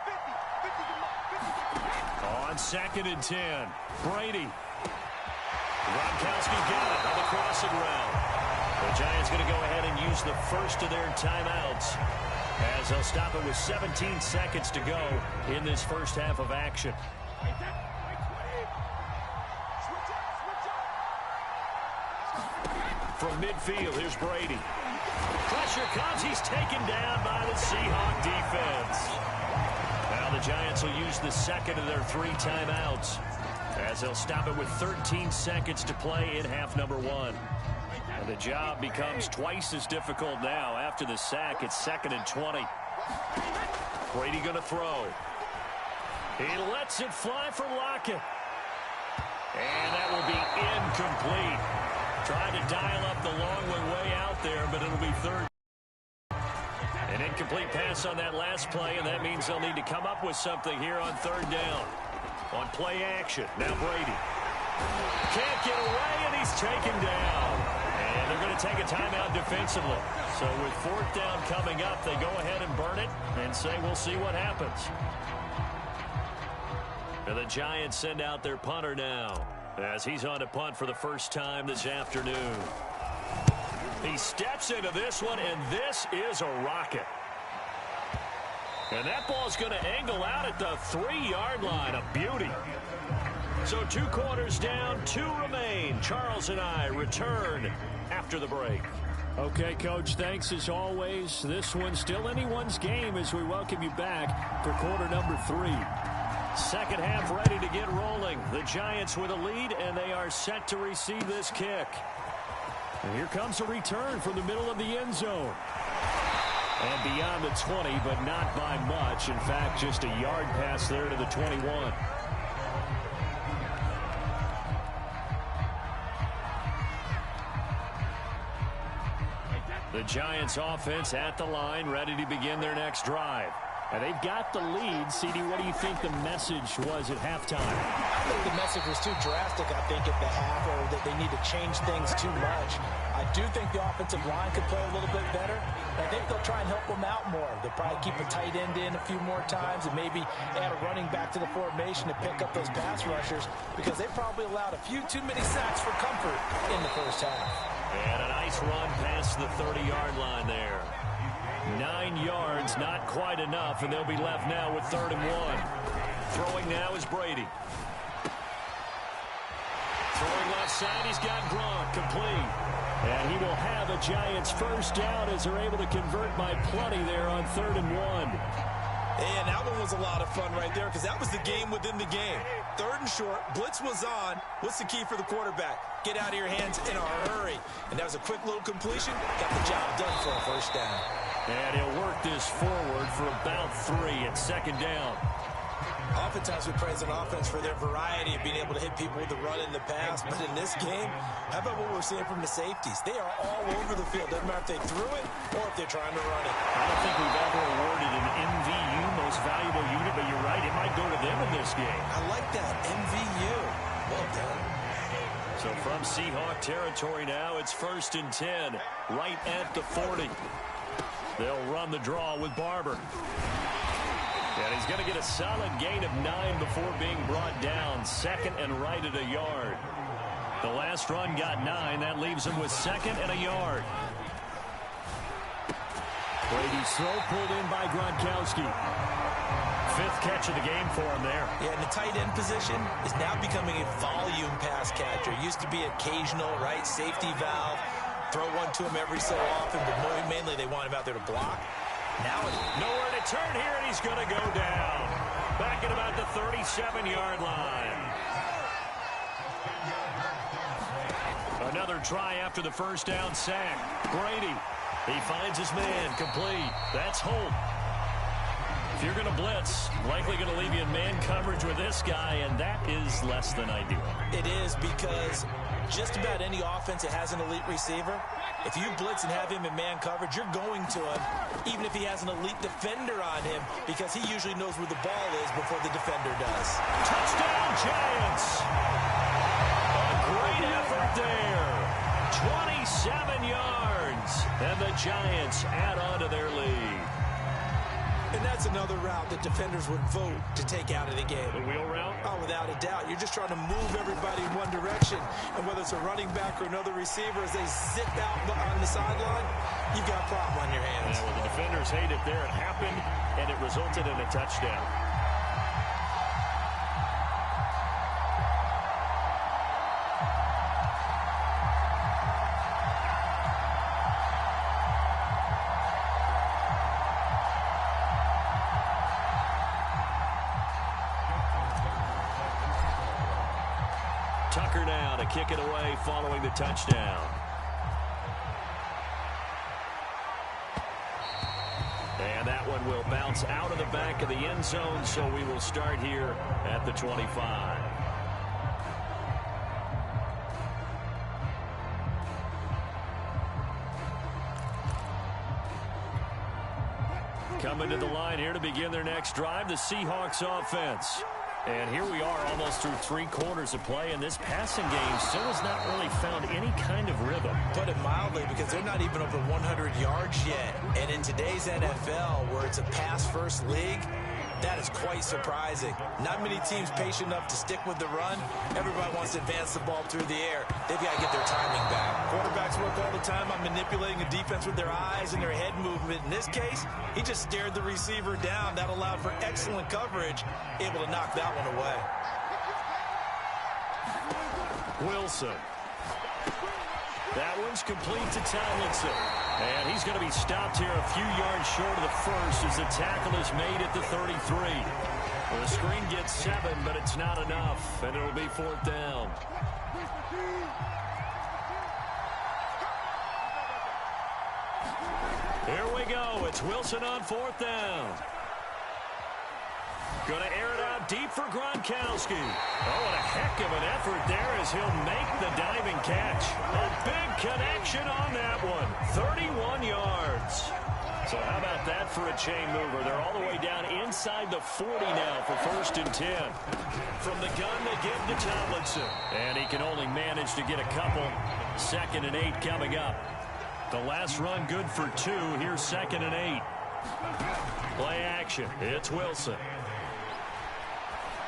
On 2nd and 10, Brady. Gronkowski got it on the crossing route. The Giants going to go ahead and use the first of their timeouts as they'll stop it with 17 seconds to go in this first half of action. From midfield, here's Brady. Pressure comes. He's taken down by the Seahawk defense. Now the Giants will use the second of their 3 timeouts as they'll stop it with 13 seconds to play in half number 1. And the job becomes twice as difficult now after the sack. It's 2nd and 20. Brady going to throw. He lets it fly for Lockett. And that will be incomplete. Trying to dial up the long one way out there, but it'll be 3rd. An incomplete pass on that last play, and that means they'll need to come up with something here on 3rd down. On play action, now Brady. Can't get away, and he's taken down. And they're going to take a timeout defensively. So with 4th down coming up, they go ahead and burn it and say we'll see what happens. And the Giants send out their punter now as he's on to punt for the first time this afternoon. He steps into this one, and this is a rocket. And that ball's going to angle out at the 3-yard line. A beauty. So 2 quarters down, 2 remain. Charles and I return after the break. Okay, Coach, thanks as always. This one's still anyone's game as we welcome you back for quarter number 3. Second half ready to get rolling. The Giants with a lead, and they are set to receive this kick. And here comes a return from the middle of the end zone. And beyond the 20, but not by much. In fact, just a yard pass there to the 21. The Giants offense at the line, ready to begin their next drive. And they've got the lead. CD, what do you think the message was at halftime? I think the message was too drastic, I think, at the half, or that they need to change things too much. I do think the offensive line could play a little bit better. I think they'll try and help them out more. They'll probably keep a tight end in a few more times and maybe add a running back to the formation to pick up those pass rushers because they probably allowed a few too many sacks for comfort in the first half. And a nice run past the 30-yard line there. 9 yards, not quite enough, and they'll be left now with 3rd and 1. Throwing now is Brady. Throwing left side, he's got Gronk, complete. And he will have a Giants first down as they're able to convert by plenty there on 3rd and 1. And that one was a lot of fun right there because that was the game within the game. 3rd and short, blitz was on. What's the key for the quarterback? Get out of your hands in a hurry. And that was a quick little completion. Got the job done for a first down. And he'll work this forward for about 3 at 2nd down. Oftentimes we praise an offense for their variety of being able to hit people with the run in the pass. But in this game, how about what we're seeing from the safeties? They are all over the field. Doesn't matter if they threw it or if they're trying to run it. I don't think we've ever awarded an MVU, most valuable unit, but you're right, it might go to them in this game. I like that, MVU. Well done. So from Seahawk territory now, it's 1st and 10, right at the 40. They'll run the draw with Barber. And he's going to get a solid gain of 9 before being brought down. 2nd and right at a yard. The last run got 9. That leaves him with 2nd and a yard. Brady's throw pulled in by Gronkowski. 5th catch of the game for him there. Yeah, and the tight end position is now becoming a volume pass catcher. It used to be occasional, right, safety valve. Throw one to him every so often, but mainly they want him out there to block. Now nowhere to turn here, and he's going to go down. Back at about the 37-yard line. Another try after the first down sack. Brady, he finds his man, complete. That's Holt. If you're going to blitz, likely going to leave you in man coverage with this guy, and that is less than ideal. It is, because just about any offense that has an elite receiver, if you blitz and have him in man coverage, you're going to him, even if he has an elite defender on him, because he usually knows where the ball is before the defender does. Touchdown, Giants! A great effort there. 27 yards, and the Giants add on to their lead. And that's another route that defenders would vote to take out of the game. The wheel route? Oh, without a doubt. You're just trying to move everybody in one direction. And whether it's a running back or another receiver, as they zip out on the sideline, you've got a problem on your hands. Yeah, well, the defenders hate it there. It happened, and it resulted in a touchdown. Tucker now to kick it away following the touchdown. And that one will bounce out of the back of the end zone, so we will start here at the 25. Coming to the line here to begin their next drive, the Seahawks offense. And here we are almost through 3 quarters of play, and this passing game still has not really found any kind of rhythm. Put it mildly, because they're not even over 100 yards yet. And in today's NFL, where it's a pass-first league, that is quite surprising. Not many teams patient enough to stick with the run. Everybody wants to advance the ball through the air. They've got to get their timing back. Quarterbacks work all the time on manipulating a defense with their eyes and their head movement. In this case, he just stared the receiver down. That allowed for excellent coverage, able to knock that one away. Wilson. That one's complete to Tomlinson. And he's going to be stopped here a few yards short of the first as the tackle is made at the 33. Well, the screen gets 7, but it's not enough, and it'll be 4th down. Here we go. It's Wilson on 4th down. Going to air it out deep for Gronkowski. Oh, what a heck of an effort there as he'll make the diving catch. A big connection on that one. 31 yards. So how about that for a chain mover? They're all the way down inside the 40 now for 1st and 10. From the gun, they give to Tomlinson. And he can only manage to get a couple. 2nd and 8 coming up. The last run good for 2. Here's 2nd and 8. Play action. It's Wilson.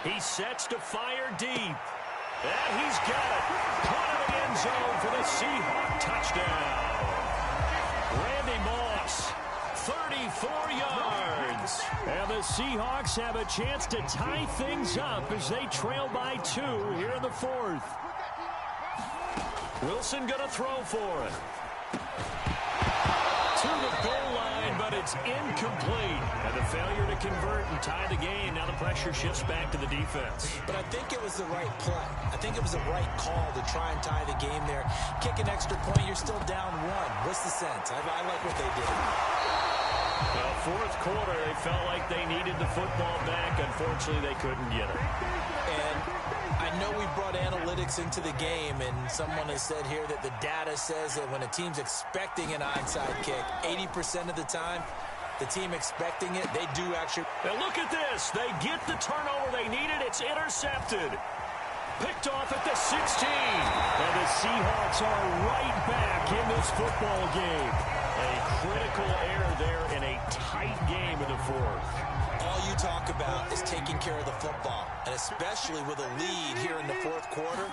He sets to fire deep. And he's got it. Caught in the end zone for the Seahawk touchdown. Randy Moss, 34 yards. And the Seahawks have a chance to tie things up as they trail by 2 here in the 4th. Wilson going to throw for it. To the goal line, but it's incomplete. And the failure to convert and tie the game. Now the pressure shifts back to the defense. But I think it was the right play. I think it was the right call to try and tie the game there. Kick an extra point, you're still down 1. What's the sense? I like what they did. Fourth quarter, they felt like they needed the football back. Unfortunately, they couldn't get it. And I know we brought analytics into the game, and someone has said here that the data says that when a team's expecting an onside kick, 80% of the time, the team expecting it, they do actually. And look at this. They get the turnover they needed. It's intercepted. Picked off at the 16. And the Seahawks are right back in this football game. A critical error there in a tight game in the fourth. All you talk about is taking care of the football, and especially with a lead here in the fourth quarter,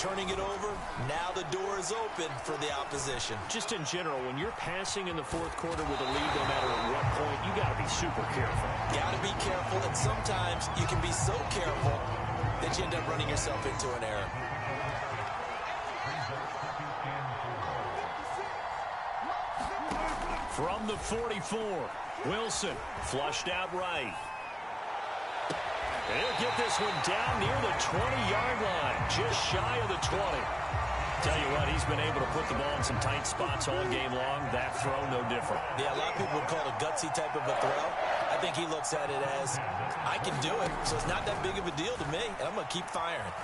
turning it over, now the door is open for the opposition. Just in general, when you're passing in the fourth quarter with a lead, no matter at what point, you got to be super careful. Got to be careful, and sometimes you can be so careful that you end up running yourself into an error. From the 44, Wilson flushed out right. And he'll get this one down near the 20-yard line, just shy of the 20. Tell you what, he's been able to put the ball in some tight spots all game long. That throw, no different. Yeah, a lot of people would call it a gutsy type of a throw. I think he looks at it as, I can do it, so it's not that big of a deal to me, and I'm going to keep firing.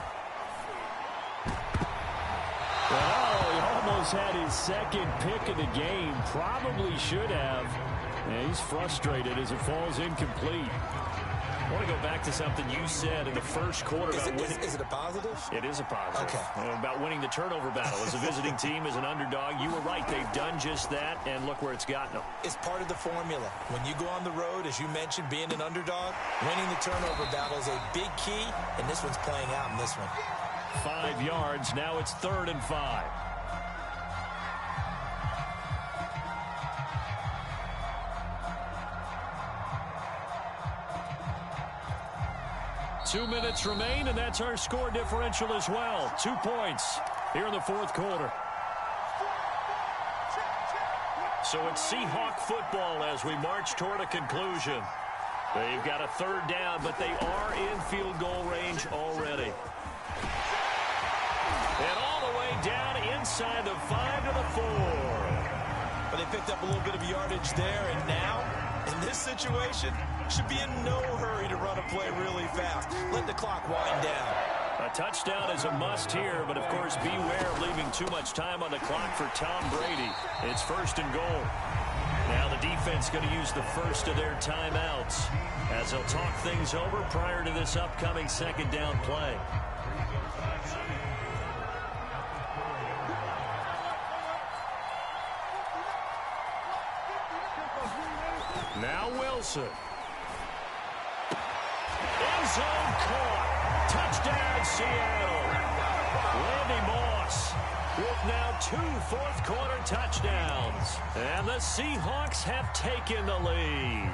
Well, he almost had his second pick of the game. Probably should have. And he's frustrated as it falls incomplete. I want to go back to something you said in the first quarter about winning. Is it a positive? It is a positive. Okay. About winning the turnover battle. As a visiting team, as an underdog, you were right. They've done just that, and look where it's gotten them. It's part of the formula. When you go on the road, as you mentioned, being an underdog, winning the turnover battle is a big key, and this one's playing out in this one. 5 yards. Now it's 3rd and 5. Two minutes remain, and that's our score differential as well. 2 points here in the fourth quarter. So it's Seahawk football as we march toward a conclusion. They've got a 3rd down, but they are in field goal range already. And all the way down inside the 5 to the 4. But they picked up a little bit of yardage there, and now, in this situation, should be in no hurry to run a play really fast. Let the clock wind down. A touchdown is a must here, but of course beware of leaving too much time on the clock for Tom Brady. It's 1st and goal. Now the defense going to use the first of their timeouts as they'll talk things over prior to this upcoming 2nd down play. Now Wilson. End zone caught. Touchdown Seattle. Randy Moss with now 2 fourth-quarter touchdowns. And the Seahawks have taken the lead.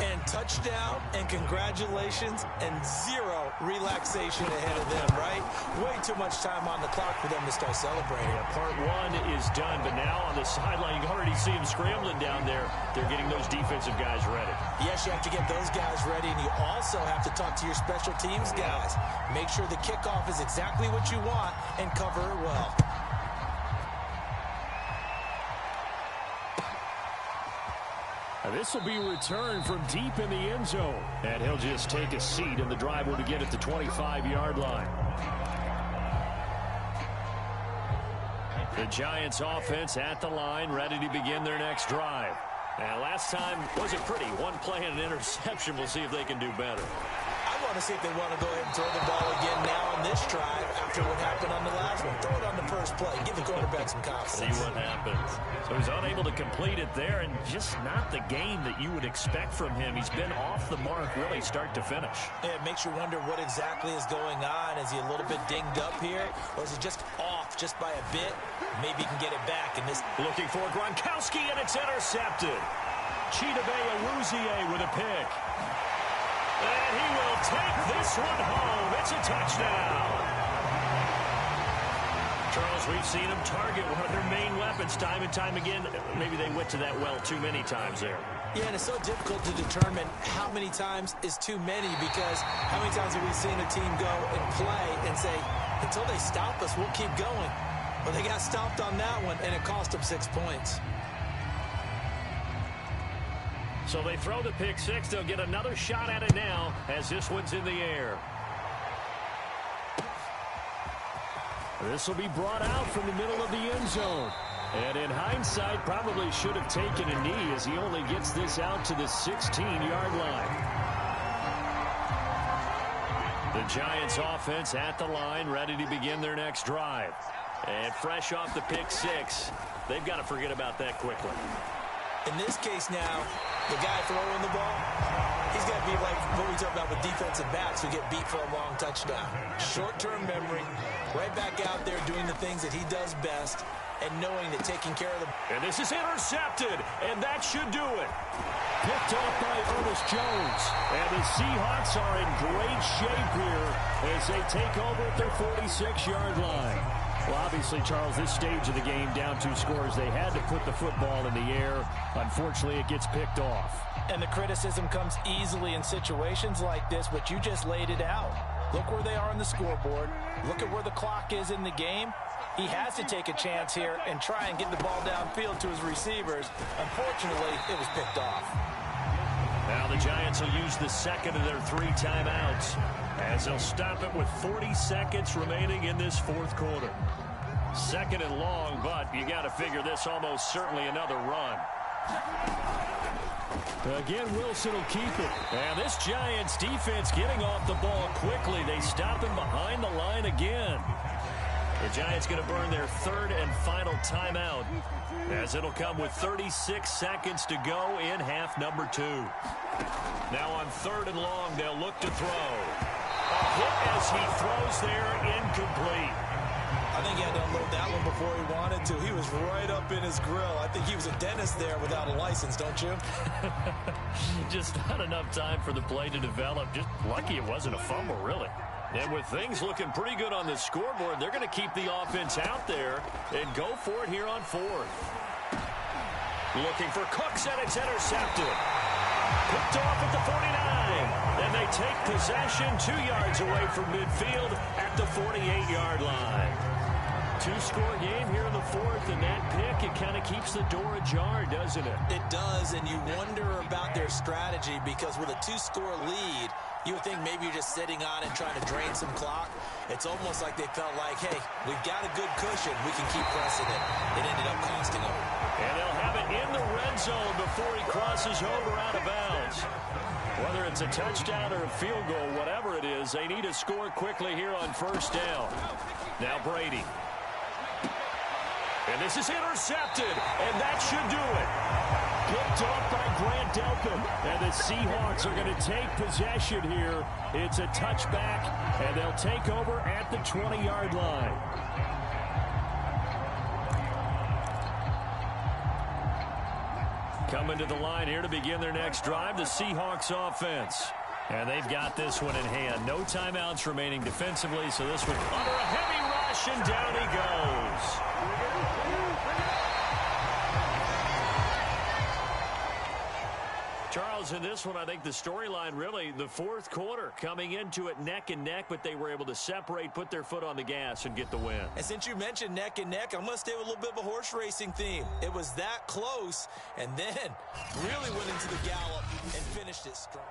And touchdown, and congratulations, and 0 relaxation ahead of them, right? Way too much time on the clock for them to start celebrating. Yeah, part 1 is done, but now on the sideline, you can already see them scrambling down there. They're getting those defensive guys ready. Yes, you have to get those guys ready, and you also have to talk to your special teams guys. Make sure the kickoff is exactly what you want and cover it well. This will be returned from deep in the end zone. And he'll just take a seat, and the drive will begin at the 25-yard line. The Giants offense at the line, ready to begin their next drive. And last time wasn't pretty. 1 play and an interception. We'll see if they can do better. I want to see if they want to go ahead and throw the ball again now on this drive after what happened on the last one. Throw it on the first play. Give the quarterback some confidence. See what happens. So he's unable to complete it there, and just not the game that you would expect from him. He's been off the mark really start to finish. Yeah, it makes you wonder what exactly is going on. Is he a little bit dinged up here, or is he just off just by a bit? Maybe he can get it back. And this looking for Gronkowski, and it's intercepted. Chidobe Awuzie with a pick. And he will take this one home. It's a touchdown. Charles, we've seen him target one of their main weapons time and time again. Maybe they went to that well too many times there. Yeah, and it's so difficult to determine how many times is too many, because how many times have we seen a team go and play and say, until they stop us, we'll keep going. Well, they got stopped on that one, and it cost them 6 points. So they throw the pick six. They'll get another shot at it now as this one's in the air. This will be brought out from the middle of the end zone. And in hindsight, probably should have taken a knee as he only gets this out to the 16-yard line. The Giants offense at the line, ready to begin their next drive. And fresh off the pick six, they've got to forget about that quickly. In this case now, the guy throwing the ball, he's got to be like what we talk about with defensive backs who get beat for a long touchdown. Short-term memory, right back out there doing the things that he does best, and knowing that taking care of the... And this is intercepted, and that should do it. Picked off by Ernest Jones. And the Seahawks are in great shape here as they take over at their 46-yard line. Well, obviously, Charles, this stage of the game, down 2 scores, they had to put the football in the air. Unfortunately, it gets picked off. And the criticism comes easily in situations like this, but you just laid it out. Look where they are on the scoreboard. Look at where the clock is in the game. He has to take a chance here and try and get the ball downfield to his receivers. Unfortunately, it was picked off. Now the Giants will use the second of their 3 timeouts as they'll stop it with 40 seconds remaining in this fourth quarter. Second and long, but you got to figure this almost certainly another run. Again, Wilson will keep it. And this Giants defense getting off the ball quickly. They stop him behind the line again. The Giants going to burn their 3rd and final timeout as it'll come with 36 seconds to go in half number 2. Now on 3rd and long, they'll look to throw. A hit as he throws there, incomplete. I think he had to unload that one before he wanted to. He was right up in his grill. I think he was a dentist there without a license, don't you? Just not enough time for the play to develop. Just lucky it wasn't a fumble, really. And with things looking pretty good on the scoreboard, they're going to keep the offense out there and go for it here on 4th. Looking for Cooks, and it's intercepted. Picked off at the 49. And they take possession 2 yards away from midfield at the 48-yard line. 2-score game here in the 4th, and that pick, it kind of keeps the door ajar, doesn't it? It does, and you wonder about their strategy because with a 2-score lead, you would think maybe you're just sitting on and trying to drain some clock. It's almost like they felt like, hey, we've got a good cushion. We can keep pressing it. It ended up costing them. And they'll have it in the red zone before he crosses over out of bounds. Whether it's a touchdown or a field goal, whatever it is, they need to score quickly here on 1st down. Now Brady. And this is intercepted, and that should do it. Picked off by Grant Delpit, and the Seahawks are going to take possession here. It's a touchback, and they'll take over at the 20-yard line. Coming to the line here to begin their next drive, the Seahawks offense. And they've got this one in hand. No timeouts remaining defensively, so this one under a heavy rush, and down he goes. Charles, in this one, I think the storyline really, the 4th quarter, coming into it neck and neck, but they were able to separate, put their foot on the gas, and get the win. And since you mentioned neck and neck, I'm going to stay with a little bit of a horse racing theme. It was that close, and then really went into the gallop and finished it strong.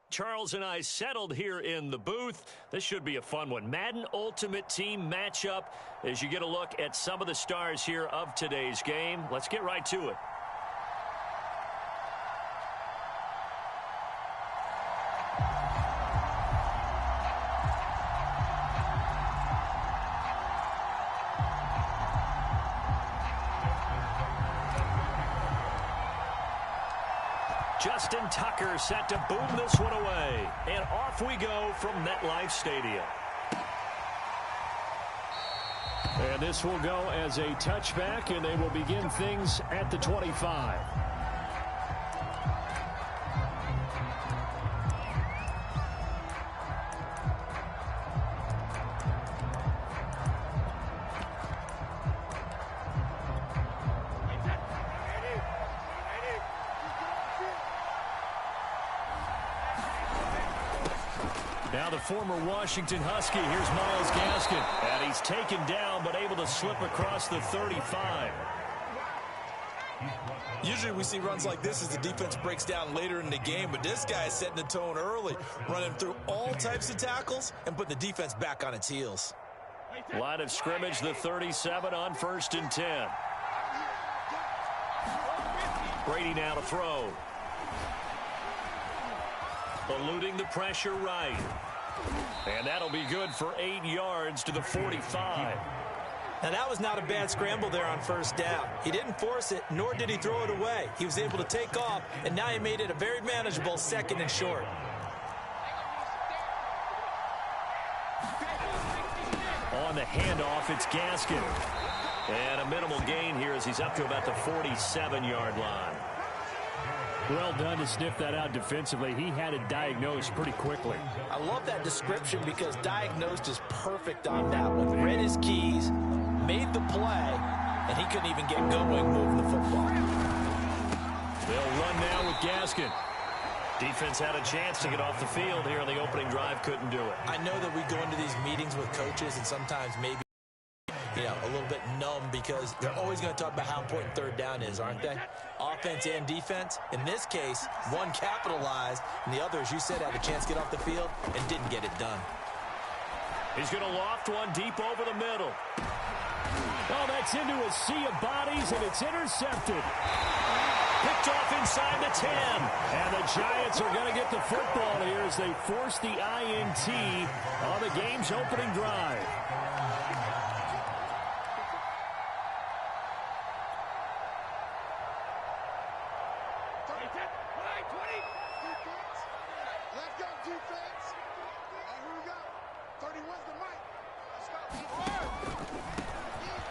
Charles and I settled here in the booth. This should be a fun one. Madden Ultimate Team matchup as you get a look at some of the stars here of today's game. Let's get right to it. Justin Tucker set to boom this one away. And off we go from MetLife Stadium. And this will go as a touchback, and they will begin things at the 25. Now the former Washington Husky, here's Myles Gaskin. And he's taken down but able to slip across the 35. Usually we see runs like this as the defense breaks down later in the game, but this guy is setting the tone early, running through all types of tackles and putting the defense back on its heels. Line of scrimmage, the 37 on 1st and 10. Brady now to throw. Eluding the pressure right. And that'll be good for 8 yards to the 45. Now that was not a bad scramble there on 1st down. He didn't force it, nor did he throw it away. He was able to take off, and now he made it a very manageable 2nd and short. On the handoff, it's Gaskin. And a minimal gain here as he's up to about the 47-yard line. Well done to sniff that out defensively. He had it diagnosed pretty quickly. I love that description because diagnosed is perfect on that one. Read his keys, made the play, and he couldn't even get going moving the football. They'll run now with Gaskin. Defense had a chance to get off the field here on the opening drive, couldn't do it. I know that we go into these meetings with coaches and sometimes maybe a little bit numb because they're always going to talk about how important 3rd down is, aren't they? Offense and defense. In this case, one capitalized, and the other, as you said, had a chance to get off the field and didn't get it done. He's going to loft one deep over the middle. Oh, that's into a sea of bodies, and it's intercepted. Picked off inside the 10. And the Giants are going to get the football here as they force the INT on the game's opening drive.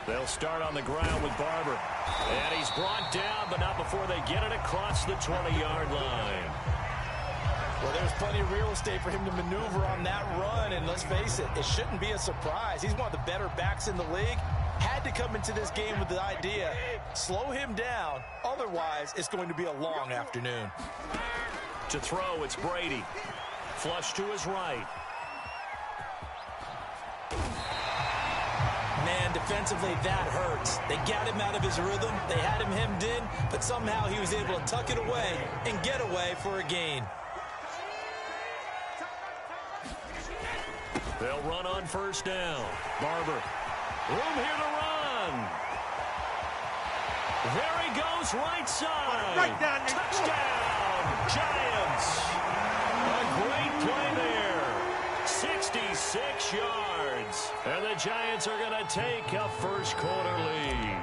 They'll start on the ground with Barber. And he's brought down, but not before they get it across the 20-yard line. Well, there's plenty of real estate for him to maneuver on that run, and let's face it, it shouldn't be a surprise. He's one of the better backs in the league. Had to come into this game with the idea, slow him down, otherwise it's going to be a long afternoon. To throw, it's Brady. Flush to his right. Man, defensively, that hurts. They got him out of his rhythm. They had him hemmed in, but somehow he was able to tuck it away and get away for a gain. They'll run on 1st down. Barber. Room here to run. There he goes, right side. Right down. Touchdown, Giants. A great play there. 66 yards. And the Giants are going to take a 1st quarter lead.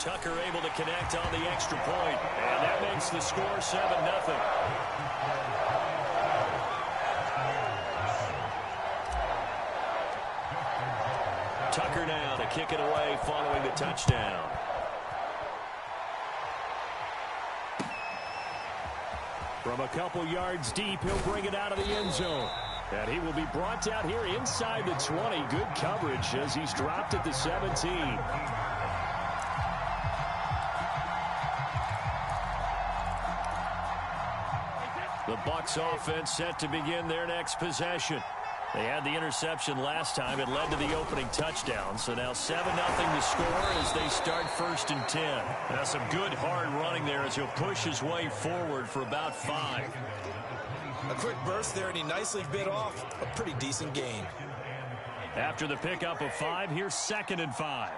Tucker able to connect on the extra point. And that makes the score 7-0. Tucker now to kick it away following the touchdown. From a couple yards deep, he'll bring it out of the end zone. And he will be brought down here inside the 20. Good coverage as he's dropped at the 17. The Bucs offense set to begin their next possession. They had the interception last time. It led to the opening touchdown. So now 7-0 to score as they start 1st and 10. That's some good hard running there as he'll push his way forward for about 5. A quick burst there, and he nicely bit off a pretty decent gain. After the pickup of 5, here's 2nd and 5.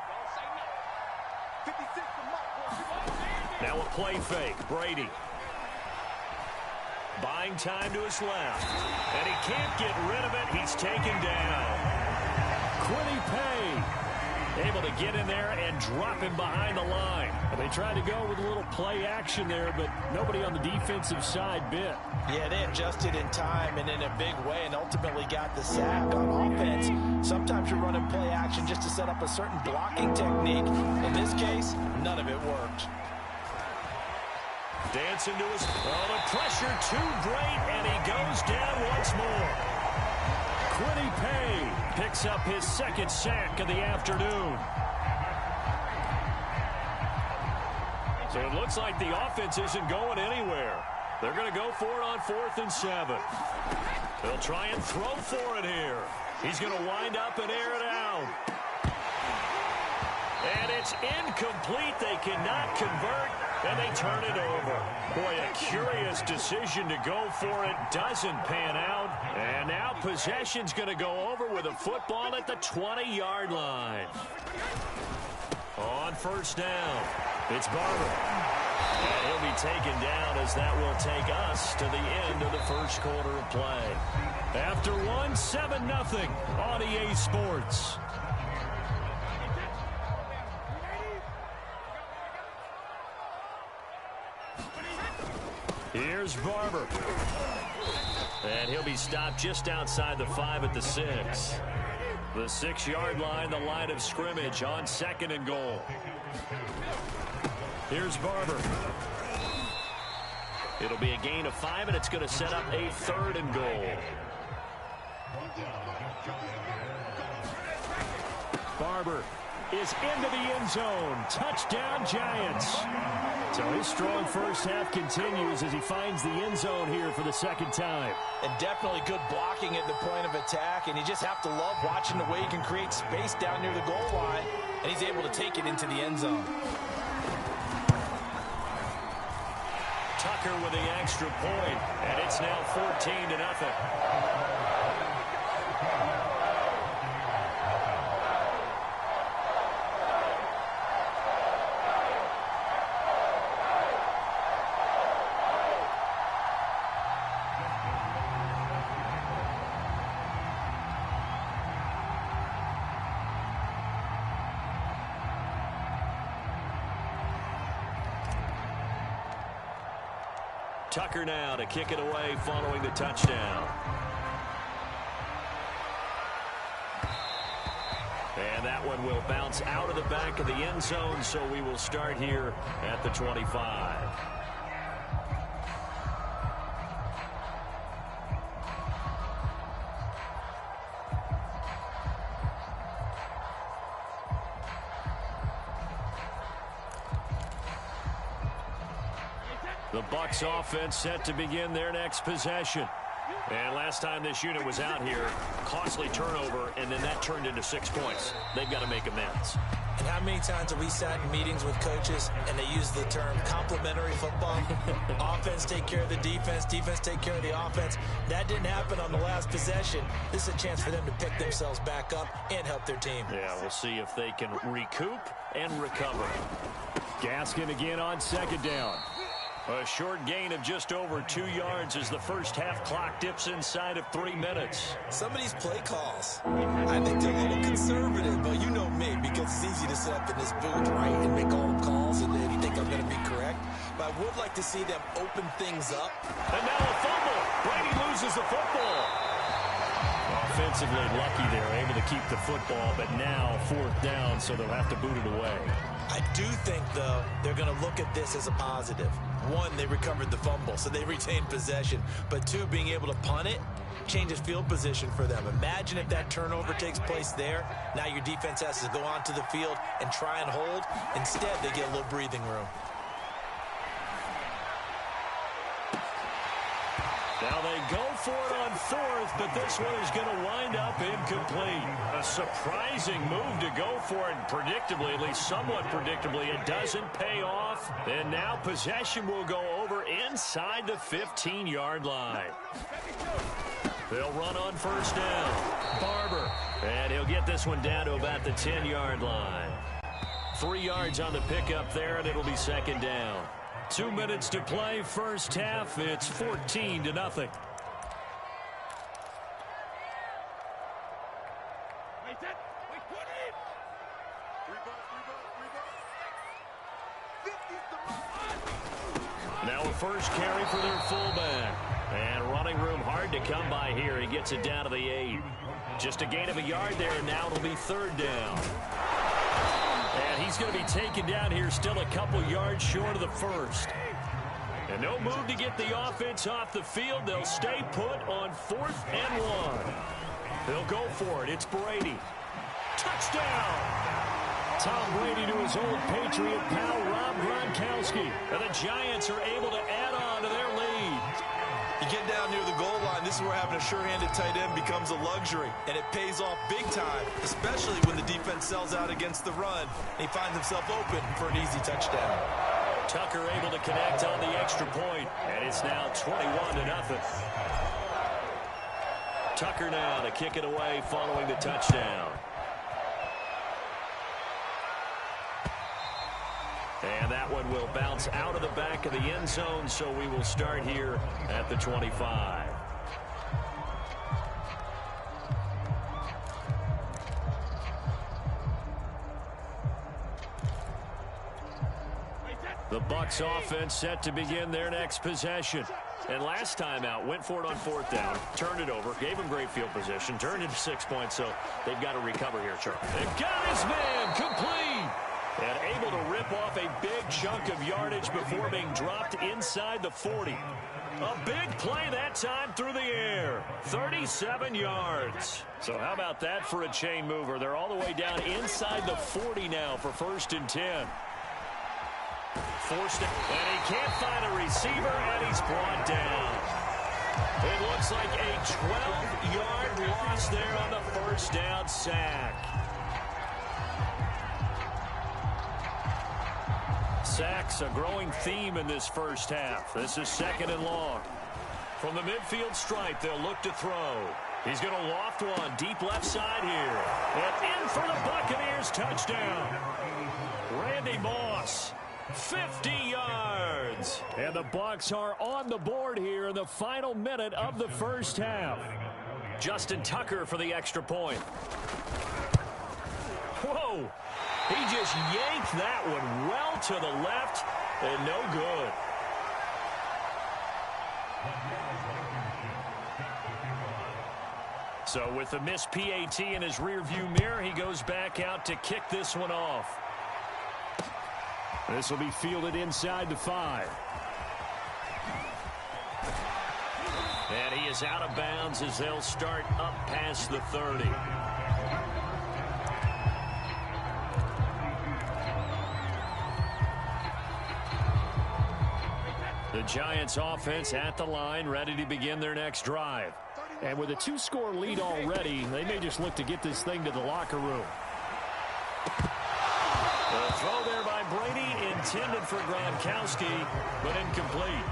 Now a play fake. Brady. Buying time to his left. And he can't get rid of it. He's taken down. Kwity Paye able to get in there and drop him behind the line. And they tried to go with a little play action there, but nobody on the defensive side bit. Yeah, they adjusted in time and in a big way and ultimately got the sack on offense. Sometimes you're running play action just to set up a certain blocking technique. In this case, none of it worked. Dancing to his... Oh, the pressure too great, and he goes down once more. Kwity Paye picks up his 2nd sack of the afternoon. So it looks like the offense isn't going anywhere. They're going to go for it on 4th and 7. They'll try and throw for it here. He's going to wind up and air it out. And it's incomplete. They cannot convert, and they turn it over. Boy, a curious decision to go for it. Doesn't pan out. And now possession's going to go over with a football at the 20-yard line. On 1st down, it's Barber. And he'll be taken down as that will take us to the end of the 1st quarter of play. After 7-0 on EA Sports. Here's Barber. And he'll be stopped just outside the 5 at the 6. The 6-yard line, the line of scrimmage on 2nd and goal. Here's Barber. It'll be a gain of 5, and it's going to set up a 3rd and goal. Barber is into the end zone. Touchdown, Giants. So his strong first half continues as he finds the end zone here for the 2nd time. And definitely good blocking at the point of attack, and you just have to love watching the way he can create space down near the goal line, and he's able to take it into the end zone. Tucker with the extra point, and it's now 14-0. Tucker now to kick it away following the touchdown. And that one will bounce out of the back of the end zone, so we will start here at the 25. The Bucs offense set to begin their next possession. And last time this unit was out here, costly turnover, and then that turned into 6 points. They've got to make amends. And how many times have we sat in meetings with coaches and they use the term complementary football? Offense take care of the defense, defense take care of the offense. That didn't happen on the last possession. This is a chance for them to pick themselves back up and help their team. Yeah, we'll see if they can recoup and recover. Gaskin again on 2nd down. A short gain of just over 2 yards as the first half clock dips inside of 3 minutes. Some of these play calls, I think they're a little conservative, but you know me, because it's easy to sit up in this booth, right, and make all the calls and then think I'm going to be correct. But I would like to see them open things up. And now a fumble. Brady loses the football. Offensively lucky they're able to keep the football, but now 4th down, so they'll have to boot it away. I do think, though, they're going to look at this as a positive. 1, they recovered the fumble, so they retained possession. But 2, being able to punt it changes field position for them. Imagine if that turnover takes place there. Now your defense has to go onto the field and try and hold. Instead, they get a little breathing room. Now they go for it on fourth, but this one is going to wind up incomplete. A surprising move to go for it, predictably, at least somewhat predictably, it doesn't pay off. And now possession will go over inside the 15-yard line. They'll run on first down. Barber, and he'll get this one down to about the 10-yard line. 3 yards on the pickup there, and it'll be second down. 2 minutes to play, first half. It's 14-0. Now a first carry for their fullback. And running room hard to come by here. He gets it down to the 8. Just a gain of a yard there, and now it'll be third down. And he's going to be taken down here, still a couple yards short of the first. And no move to get the offense off the field. They'll stay put on 4th and 1. They'll go for it. It's Brady. Touchdown! Tom Brady to his old Patriot pal, Rob Gronkowski. And the Giants are able to add on to their lead. You get down near the goal line, this is where having a sure-handed tight end becomes a luxury, and it pays off big time, especially when the defense sells out against the run, and he finds himself open for an easy touchdown. Tucker able to connect on the extra point, and it's now 21-0. Tucker now to kick it away following the touchdown. And that one will bounce out of the back of the end zone, so we will start here at the 25. The Bucs offense set to begin their next possession. And last time out, went for it on 4th down, turned it over, gave him great field position, turned into 6 points, so they've got to recover here, Charlie. They've got his man complete. And able to rip off a big chunk of yardage before being dropped inside the 40. A big play that time through the air. 37 yards. So how about that for a chain mover? They're all the way down inside the 40 now for 1st and 10. Forced it, and he can't find a receiver, and he's brought down. It looks like a 12-yard loss there on the first down sack. Sacks, a growing theme in this first half. This is 2nd and long. From the midfield stripe, they'll look to throw. He's going to loft one deep left side here. And in for the Buccaneers touchdown. Randy Moss, 50 yards. And the Bucs are on the board here in the final minute of the first half. Justin Tucker for the extra point. Whoa. He just yanked that one well to the left, and no good. So with the missed PAT in his rearview mirror, he goes back out to kick this one off. This will be fielded inside the 5. And he is out of bounds as they'll start up past the 30. The Giants offense at the line, ready to begin their next drive. And with a 2-score lead already, they may just look to get this thing to the locker room. The throw there by Brady, intended for Gronkowski, but incomplete.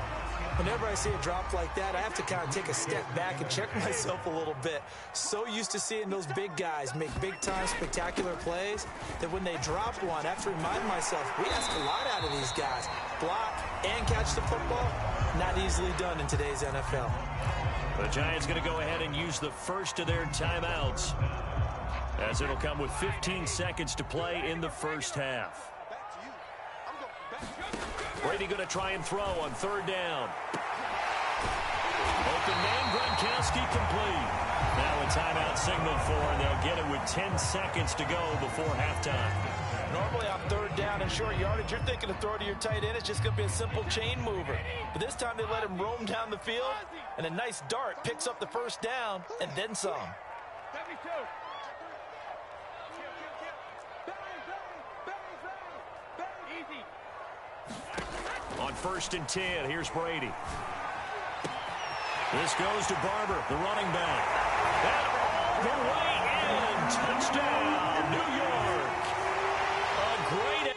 Whenever I see a drop like that, I have to kind of take a step back and check myself a little bit. So used to seeing those big guys make big-time spectacular plays that when they drop one, I have to remind myself, we ask a lot out of these guys. Block and catch the football, not easily done in today's NFL. The Giants going to go ahead and use the first of their timeouts, as it'll come with 15 seconds to play in the first half. Brady going to try and throw on 3rd down. Open man, Gronkowski complete. Now a timeout signal for, and they'll get it with 10 seconds to go before halftime. Normally on 3rd down and short yardage, you're thinking to throw to your tight end. It's just going to be a simple chain mover. But this time they let him roam down the field, and a nice dart picks up the first down and then some. On 1st and 10, here's Brady. This goes to Barber, the running back. And all the way in. Touchdown, New York. A great...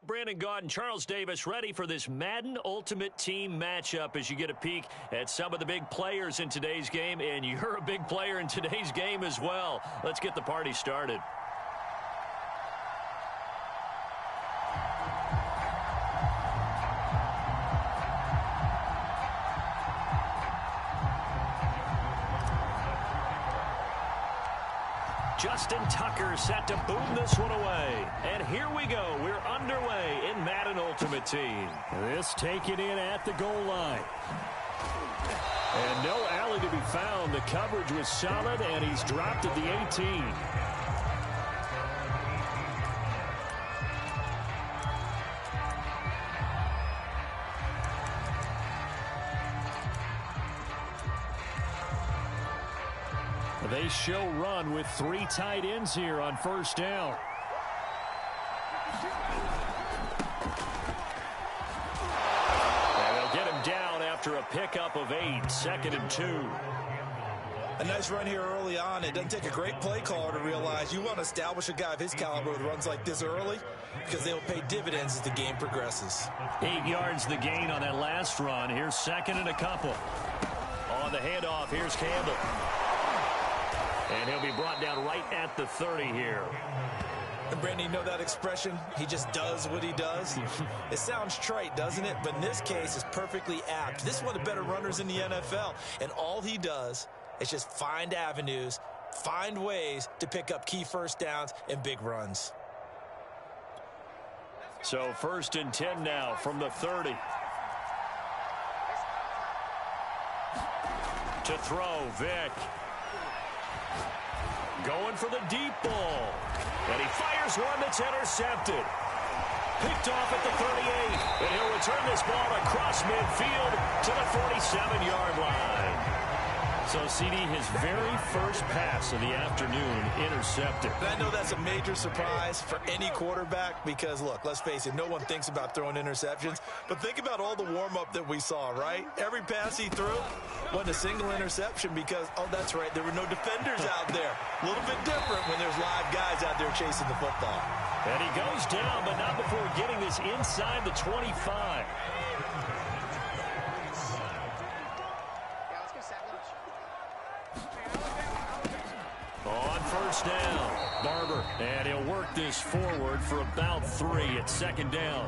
Brandon Gaudin and Charles Davis ready for this Madden Ultimate Team matchup as you get a peek at some of the big players in today's game, and you're a big player in today's game as well. Let's get the party started. Justin Tucker set to boom this one away. And here we go. We're underway in Madden Ultimate Team. This taken in at the goal line. And no alley to be found. The coverage was solid, and he's dropped at the 18. They show run with 3 tight ends here on first down. And they'll get him down after a pickup of 8, 2nd and 2. A nice run here early on. It doesn't take a great play caller to realize you want to establish a guy of his caliber with runs like this early because they will pay dividends as the game progresses. 8 yards the gain on that last run. Here's 2nd and a couple. On the handoff, here's Campbell. And he'll be brought down right at the 30 here. And Brandon, you know that expression? He just does what he does. It sounds trite, doesn't it? But in this case, it's perfectly apt. This is one of the better runners in the NFL. And all he does is just find avenues, find ways to pick up key first downs and big runs. So 1st and 10 now from the 30. To throw, Vick. Going for the deep ball. And he fires one that's intercepted. Picked off at the 38. And he'll return this ball across midfield to the 47-yard line. So, CD, his very first pass of the afternoon intercepted. And I know that's a major surprise for any quarterback because, look, let's face it, no one thinks about throwing interceptions. But think about all the warm-up that we saw, right? Every pass he threw wasn't a single interception because, oh, that's right, there were no defenders out there. A little bit different when there's live guys out there chasing the football. And he goes down, but not before getting this inside the 25. On 1st down, Barber, and he'll work this forward for about 3 at 2nd down.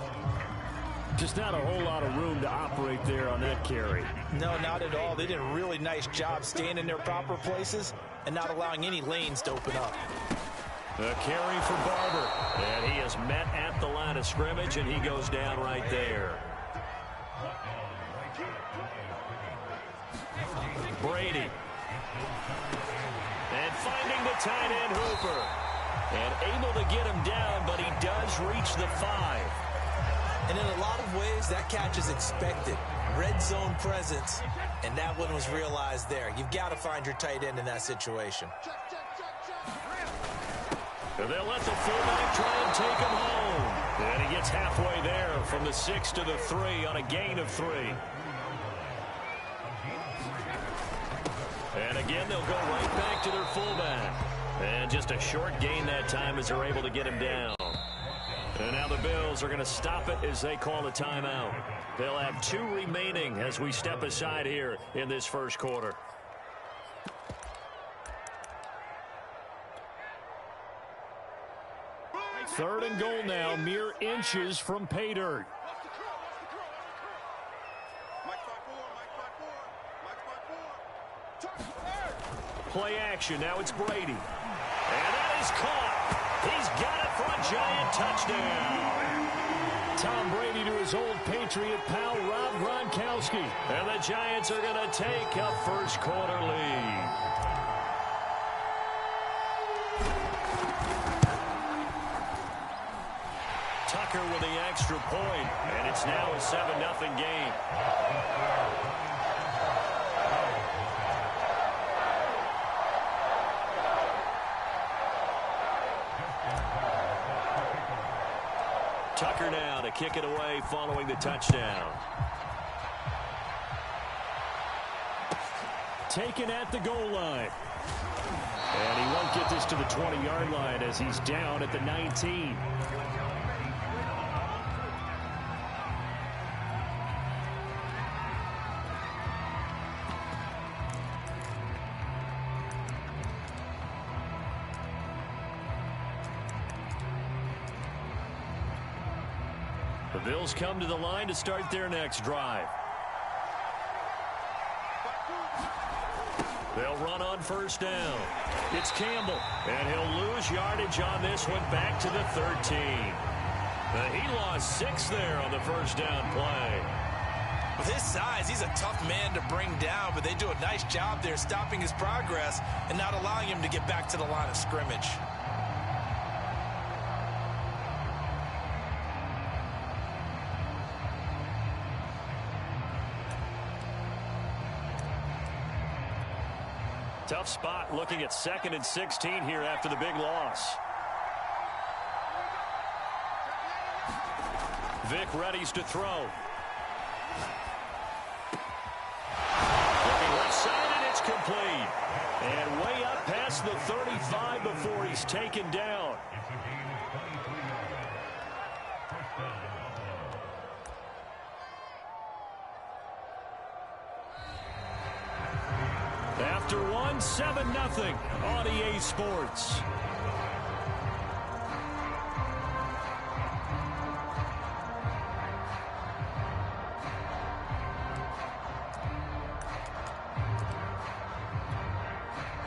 Just not a whole lot of room to operate there on that carry. No, not at all. They did a really nice job staying in their proper places and not allowing any lanes to open up. The carry for Barber, and he is met at the line of scrimmage, and he goes down right there. Brady. And finding the tight end Hooper. And able to get him down, but he does reach the 5. And in a lot of ways, that catch is expected. Red zone presence, and that one was realized there. You've got to find your tight end in that situation. And they'll let the fullback try and take him home. And he gets halfway there from the 6 to the 3 on a gain of 3. And again, they'll go right back to their fullback. And just a short gain that time as they're able to get him down. And now the Bills are going to stop it as they call a timeout. They'll have 2 remaining as we step aside here in this first quarter. Third and goal now, mere inches from pay dirt. Play action, now it's Brady. And that is caught. He's got it for a giant touchdown. Tom Brady to his old Patriot pal, Rob Gronkowski. And the Giants are going to take a first quarter lead. Tucker with the extra point, and it's now a 7-0 game. Tucker now to kick it away following the touchdown. Taken at the goal line. And he won't get this to the 20-yard line as he's down at the 19. The Bills come to the line to start their next drive. They'll run on first down. It's Campbell, and he'll lose yardage on this one back to the 13. He lost 6 there on the first down play. With his size, he's a tough man to bring down, but they do a nice job there stopping his progress and not allowing him to get back to the line of scrimmage. Tough spot looking at 2nd and 16 here after the big loss. Vick readies to throw. Looking left side, and it's complete. And way up past the 35 before he's taken down. After one won 7-0 on EA Sports.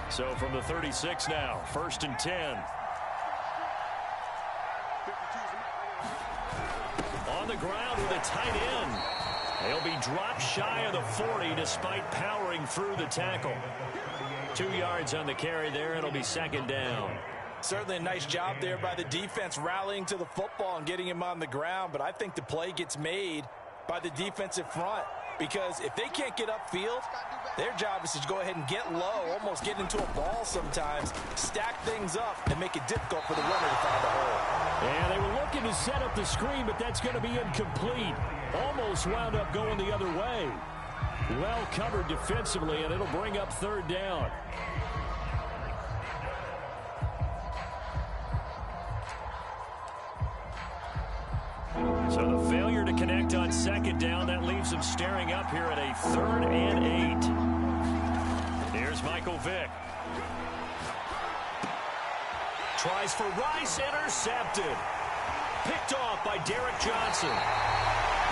So from the 36 now, 1st and 10. On the ground with a tight end. They'll be dropped shy of the 40 despite powering through the tackle. 2 yards on the carry there. It'll be 2nd down. Certainly a nice job there by the defense rallying to the football and getting him on the ground. But I think the play gets made by the defensive front. Because if they can't get upfield, their job is to go ahead and get low, almost get into a ball sometimes, stack things up, and make it difficult for the runner to find a hole. And they were looking to set up the screen, but that's going to be incomplete. Almost wound up going the other way. Well covered defensively, and it'll bring up 3rd down. So the failure to connect on 2nd down, that leaves them staring up here at a 3rd and 8. Here's Michael Vick. Tries for Rice, intercepted. Picked off by Derek Johnson.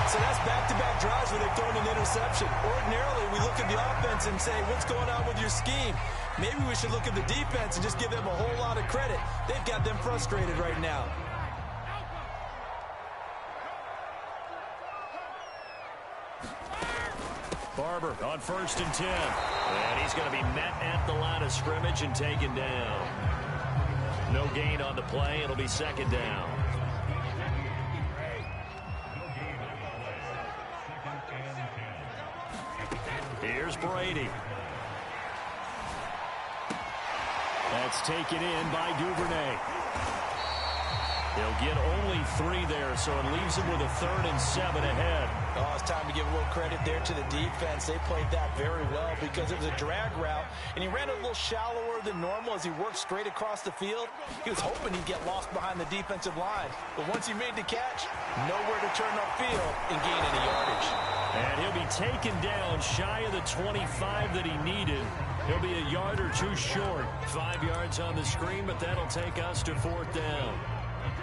So that's back-to-back drives where they've thrown an interception. Ordinarily, we look at the offense and say, what's going on with your scheme? Maybe we should look at the defense and just give them a whole lot of credit. They've got them frustrated right now. Barber on 1st and 10. And he's going to be met at the line of scrimmage and taken down. No gain on the play. It'll be 2nd down. Here's Brady. That's taken in by Duvernay. They'll get only 3 there, so it leaves them with a 3rd and 7 ahead. Oh, it's time to give a little credit there to the defense. They played that very well because it was a drag route, and he ran it a little shallower than normal as he worked straight across the field. He was hoping he'd get lost behind the defensive line, but once he made the catch, nowhere to turn upfield and gain any yardage. And he'll be taken down shy of the 25 that he needed. He'll be a yard or 2 short. 5 yards on the screen, but that'll take us to 4th down.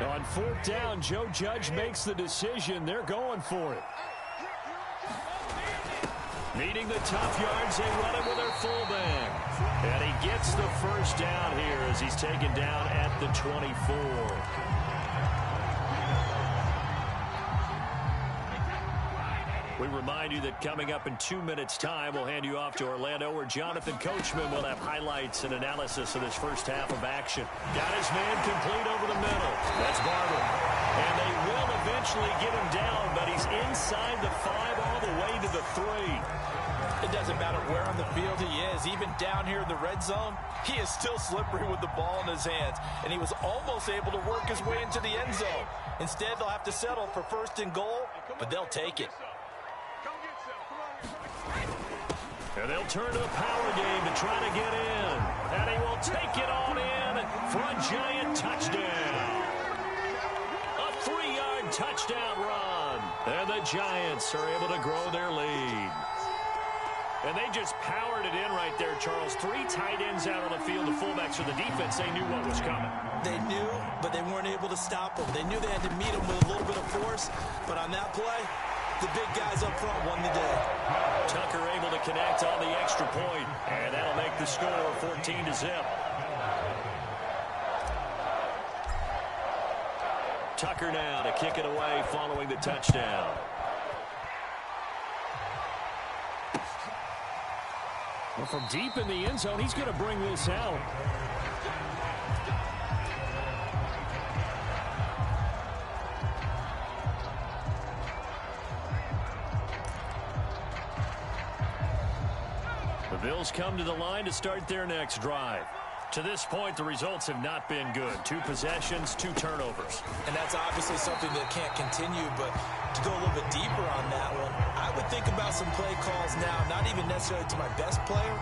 On 4th down, Joe Judge makes the decision. They're going for it. Needing the tough yards, they run it with their fullback. And he gets the 1st down here as he's taken down at the 24. We remind you that coming up in 2 minutes' time, we'll hand you off to Orlando, where Jonathan Coachman will have highlights and analysis of this first half of action. Got his man complete over the middle. That's Barber. And they will eventually get him down, but he's inside the 5 all the way to the 3. It doesn't matter where on the field he is. Even down here in the red zone, he is still slippery with the ball in his hands. And he was almost able to work his way into the end zone. Instead, they'll have to settle for 1st and goal, but they'll take it. And they'll turn to the power game to try to get in. And he will take it on in for a giant touchdown. A 3-yard touchdown run. And the Giants are able to grow their lead. And they just powered it in right there, Charles. 3 tight ends out on the field. The fullbacks or the defense, they knew what was coming. They knew, but they weren't able to stop them. They knew they had to meet them with a little bit of force. But on that play, the big guys up front won the day. Tucker able to connect on the extra point, and that'll make the score 14-0. Tucker now to kick it away following the touchdown. Well, from deep in the end zone, he's going to bring this out. The Bills come to the line to start their next drive. To this point, the results have not been good. 2 possessions, 2 turnovers. And that's obviously something that can't continue, but to go a little bit deeper on that one, I would think about some play calls now, not even necessarily to my best player,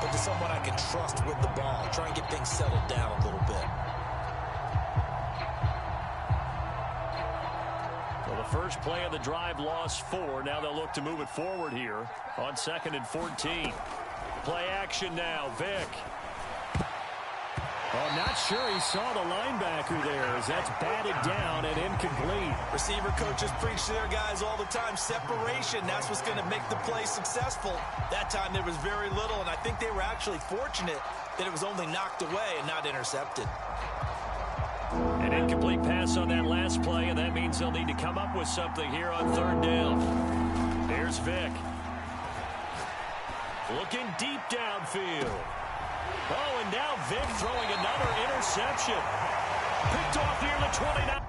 but to someone I can trust with the ball. Try and get things settled down a little bit. Well, the first play of the drive lost 4. Now they'll look to move it forward here on 2nd and 14. Play action now. Vick. Oh, not sure he saw the linebacker there as that's batted down and incomplete. Receiver coaches preach to their guys all the time. Separation, that's what's going to make the play successful. That time there was very little, and I think they were actually fortunate that it was only knocked away and not intercepted. An incomplete pass on that last play, and that means they'll need to come up with something here on third down. Here's Vick. Looking deep downfield. Oh, and now Vick throwing another interception. Picked off near the 29.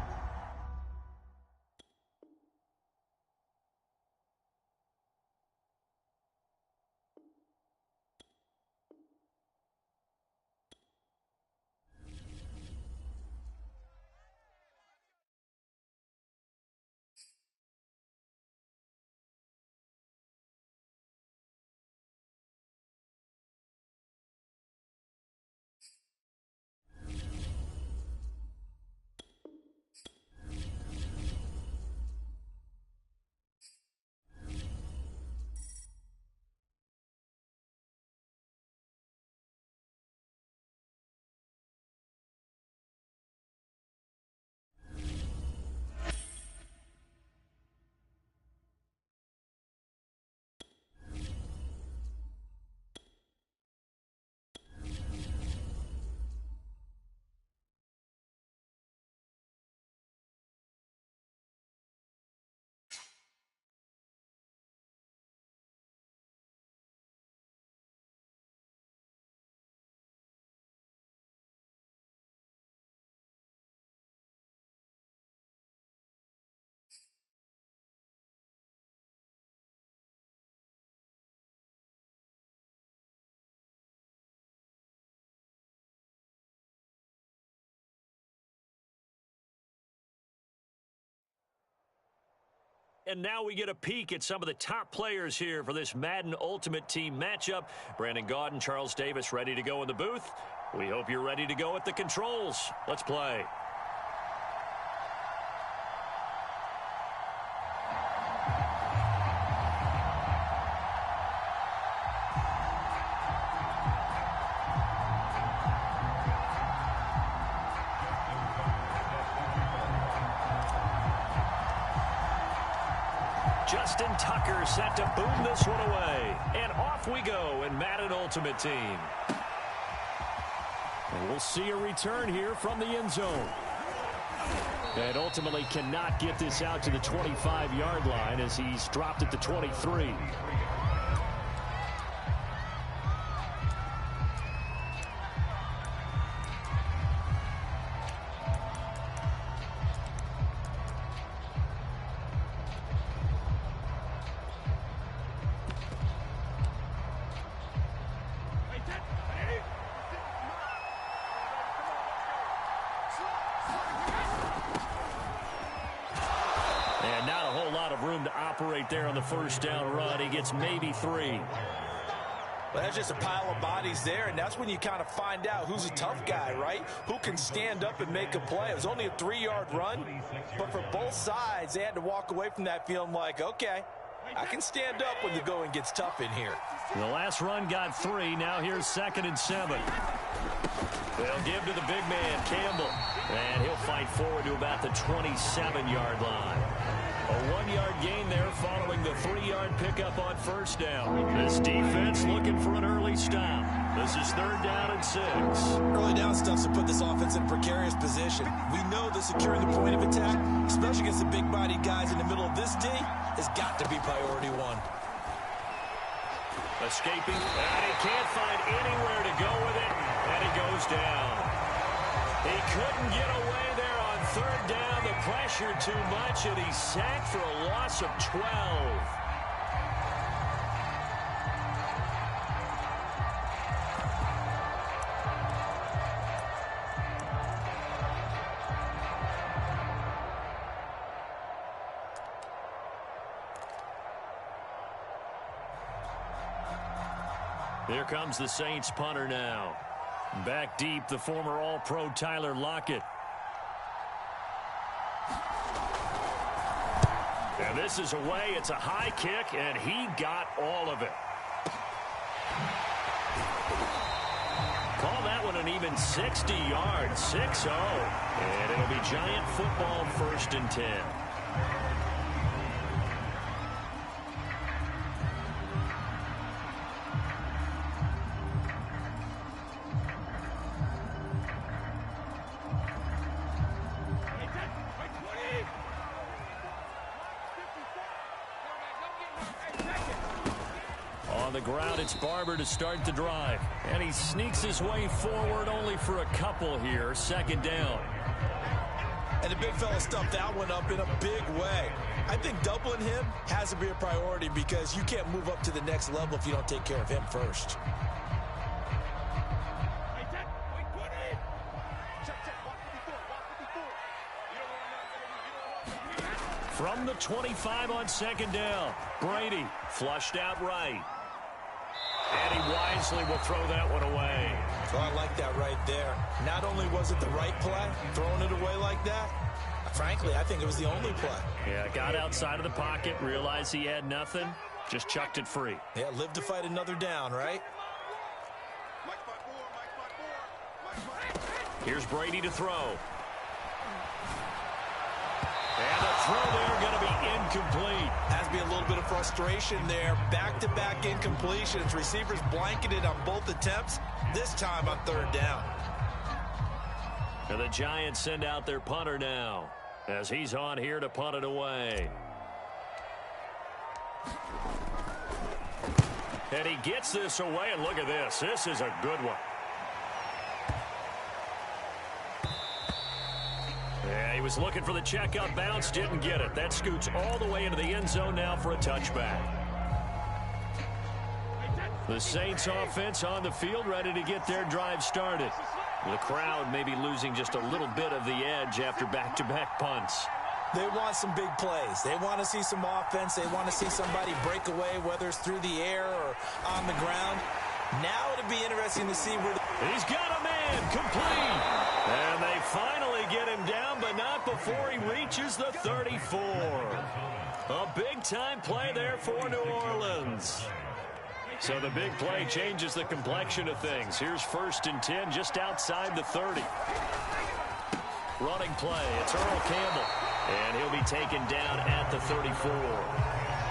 And now we get a peek at some of the top players here for this Madden Ultimate Team matchup. Brandon Gaudin, Charles Davis ready to go in the booth. We hope you're ready to go at the controls. Let's play. Justin Tucker set to boom this one away. And off we go in Madden Ultimate Team. And we'll see a return here from the end zone. And ultimately cannot get this out to the 25-yard line as he's dropped at the 23. There on the first down run. He gets maybe 3. Well, that's just a pile of bodies there, and that's when you kind of find out who's a tough guy, right? Who can stand up and make a play. It was only a 3-yard run, but for both sides, they had to walk away from that feeling like, okay, I can stand up when the going gets tough in here. The last run got 3. Now here's 2nd and 7. They'll give to the big man, Campbell. And he'll fight forward to about the 27-yard line. A 1-yard gain there following the 3-yard pickup on first down. This defense looking for an early stop. This is 3rd down and 6. Early down stuff's to put this offense in a precarious position. We know that securing the point of attack, especially against the big-bodied guys in the middle of this D, has got to be priority 1. Escaping, and he can't find anywhere to go with it, and he goes down. He couldn't get away there on 3rd down. The pressure too much, and he's sacked for a loss of 12. Here comes the Saints punter now. Back deep, the former All-Pro Tyler Lockett. And this is away. It's a high kick, and he got all of it. 160 yards, 6-0. And it'll be Giant football, 1st and 10. On the ground, it's Barber to start the drive. And he sneaks his way forward only for a couple here. 2nd down. And the big fella stuffed that one up in a big way. I think doubling him has to be a priority because you can't move up to the next level if you don't take care of him first. From the 25 on 2nd down, Brady flushed out right. And he wisely will throw that one away. Oh, I like that right there. Not only was it the right play, throwing it away like that, frankly, I think it was the only play. Yeah, got outside of the pocket, realized he had nothing, just chucked it free. Yeah, live to fight another down, right? Here's Brady to throw. And the throw there going to be incomplete. Has to be a little bit of frustration there. Back-to-back incompletions. Receivers blanketed on both attempts. This time on 3rd down. And the Giants send out their punter now as he's on here to punt it away. And he gets this away, and look at this. This is a good one. Yeah, he was looking for the checkout bounce, didn't get it. That scoots all the way into the end zone now for a touchback. The Saints offense on the field, ready to get their drive started. The crowd may be losing just a little bit of the edge after back-to-back punts. They want some big plays. They want to see some offense. They want to see somebody break away, whether it's through the air or on the ground. Now it'll be interesting to see where... He's got a man, complete. And they finally get him down, but not before he reaches the 34. A big-time play there for New Orleans. So the big play changes the complexion of things. Here's 1st and 10 just outside the 30. Running play, it's Earl Campbell. And he'll be taken down at the 34.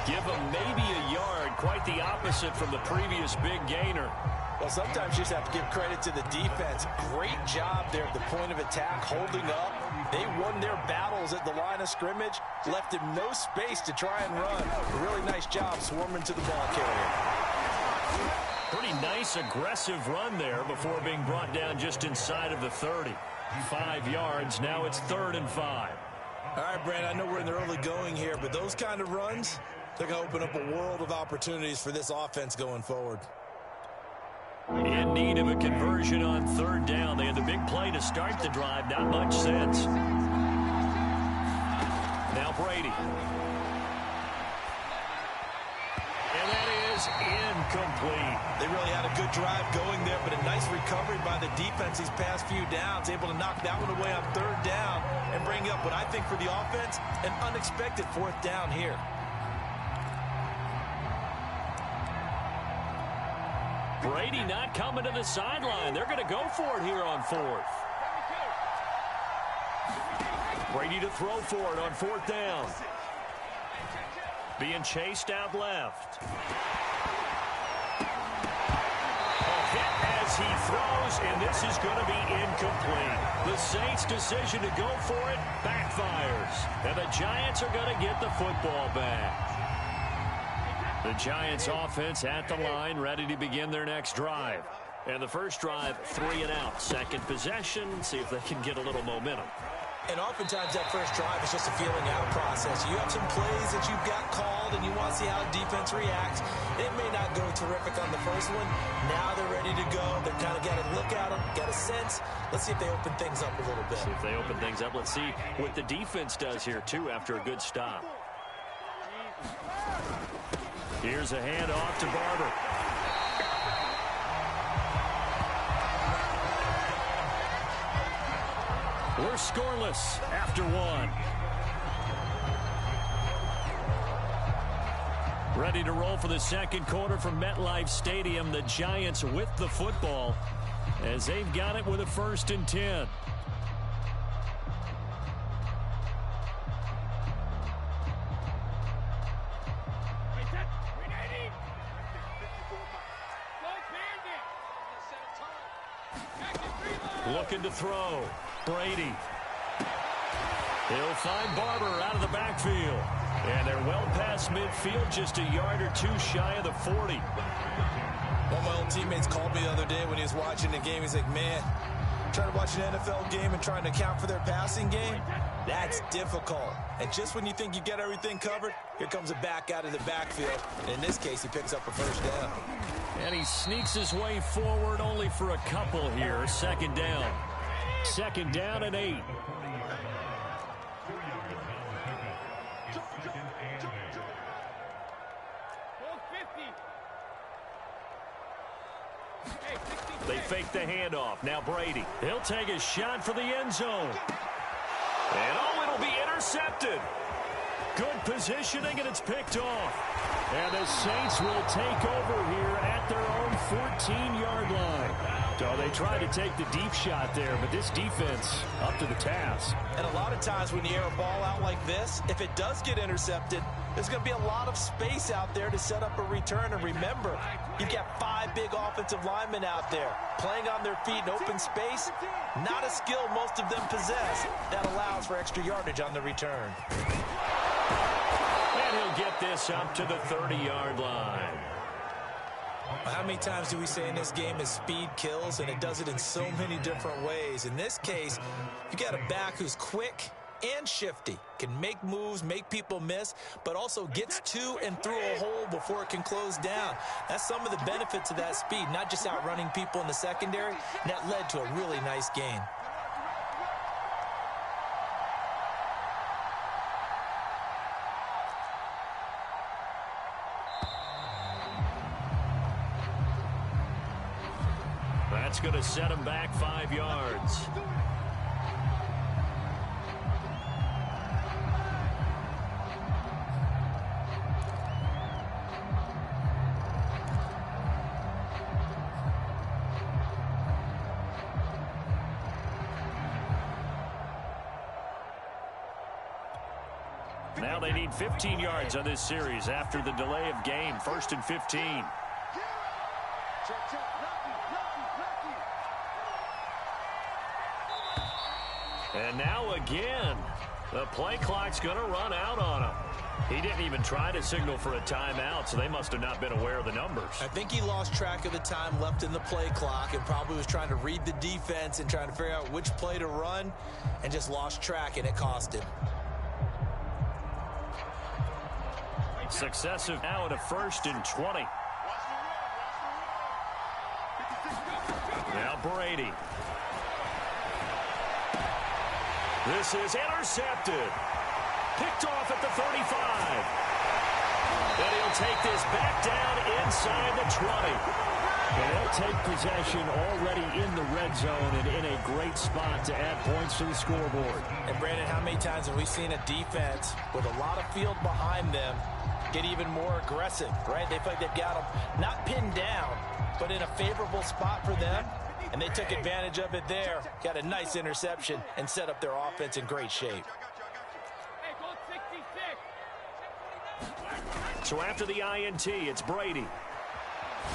Give him maybe a yard, quite the opposite from the previous big gainer. Well, sometimes you just have to give credit to the defense. Great job there at the point of attack, holding up. They won their battles at the line of scrimmage, left him no space to try and run. A really nice job swarming to the ball carrier. Pretty nice, aggressive run there before being brought down just inside of the 30. 5 yards, now it's 3rd and 5. All right, Brand, I know we're in the early going here, but those kind of runs, they're going to open up a world of opportunities for this offense going forward. In need of a conversion on 3rd down. They had the big play to start the drive. Not much sense. Now Brady. And that is incomplete. They really had a good drive going there, but a nice recovery by the defense these past few downs. Able to knock that one away on 3rd down and bring up what I think for the offense, an unexpected 4th down here. Brady not coming to the sideline. They're going to go for it here on 4th. Brady to throw for it on 4th down. Being chased out left. A hit as he throws, and this is going to be incomplete. The Saints' decision to go for it backfires. And the Giants are going to get the football back. The Giants offense at the line, ready to begin their next drive. And the first drive, 3 and out. Second possession, see if they can get a little momentum. And oftentimes that first drive is just a feeling out process. You have some plays that you've got called and you want to see how defense reacts. It may not go terrific on the first one. Now they're ready to go. They're kind of got a look at them, got a sense. Let's see if they open things up a little bit. See if they open things up. Let's see what the defense does here, too, after a good stop. Here's a handoff to Barber. We're scoreless after 1. Ready to roll for the second quarter from MetLife Stadium. The Giants with the football. as they've got it with a 1st and 10. Looking to throw. Brady. He'll find Barber out of the backfield. And they're well past midfield, just a yard or two shy of the 40. One of my old teammates called me the other day when he was watching the game. He's like, man, trying to watch an NFL game and trying to account for their passing game, that's difficult. And just when you think you get everything covered, here comes a back out of the backfield. And in this case, he picks up a 1st down. And he sneaks his way forward only for a couple here. 2nd down. 2nd down and 8. They fake the handoff. Now Brady. He'll take a shot for the end zone. And it'll be intercepted. Good positioning, and it's picked off. And the Saints will take over here at their own 14-yard line. So they tried to take the deep shot there, but this defense up to the task. And a lot of times when you air a ball out like this, if it does get intercepted, there's going to be a lot of space out there to set up a return. And remember, you've got 5 big offensive linemen out there playing on their feet in open space. Not a skill most of them possess. That allows for extra yardage on the return. And he'll get this up to the 30-yard line. How many times do we say in this game is speed kills, and it does it in so many different ways. In this case, you got a back who's quick and shifty, can make moves, make people miss, but also gets to and through a hole before it can close down. That's some of the benefits of that speed, not just outrunning people in the secondary, and that led to a really nice gain. That's going to set him back 5 yards. Now they need 15 yards on this series after the delay of game. 1st and 15. And now again, the play clock's going to run out on him. He didn't even try to signal for a timeout, so they must have not been aware of the numbers. I think he lost track of the time left in the play clock and probably was trying to read the defense and trying to figure out which play to run and just lost track, and it cost him. Successive now at a 1st and 20. Now Brady. This is intercepted. Picked off at the 35. And he'll take this back down inside the 20. And they'll take possession already in the red zone and in a great spot to add points to the scoreboard. And Brandon, how many times have we seen a defense with a lot of field behind them get even more aggressive, right? They feel like they've got them not pinned down, but in a favorable spot for them. And they took advantage of it there. Got a nice interception and set up their offense in great shape. So after the INT, it's Brady.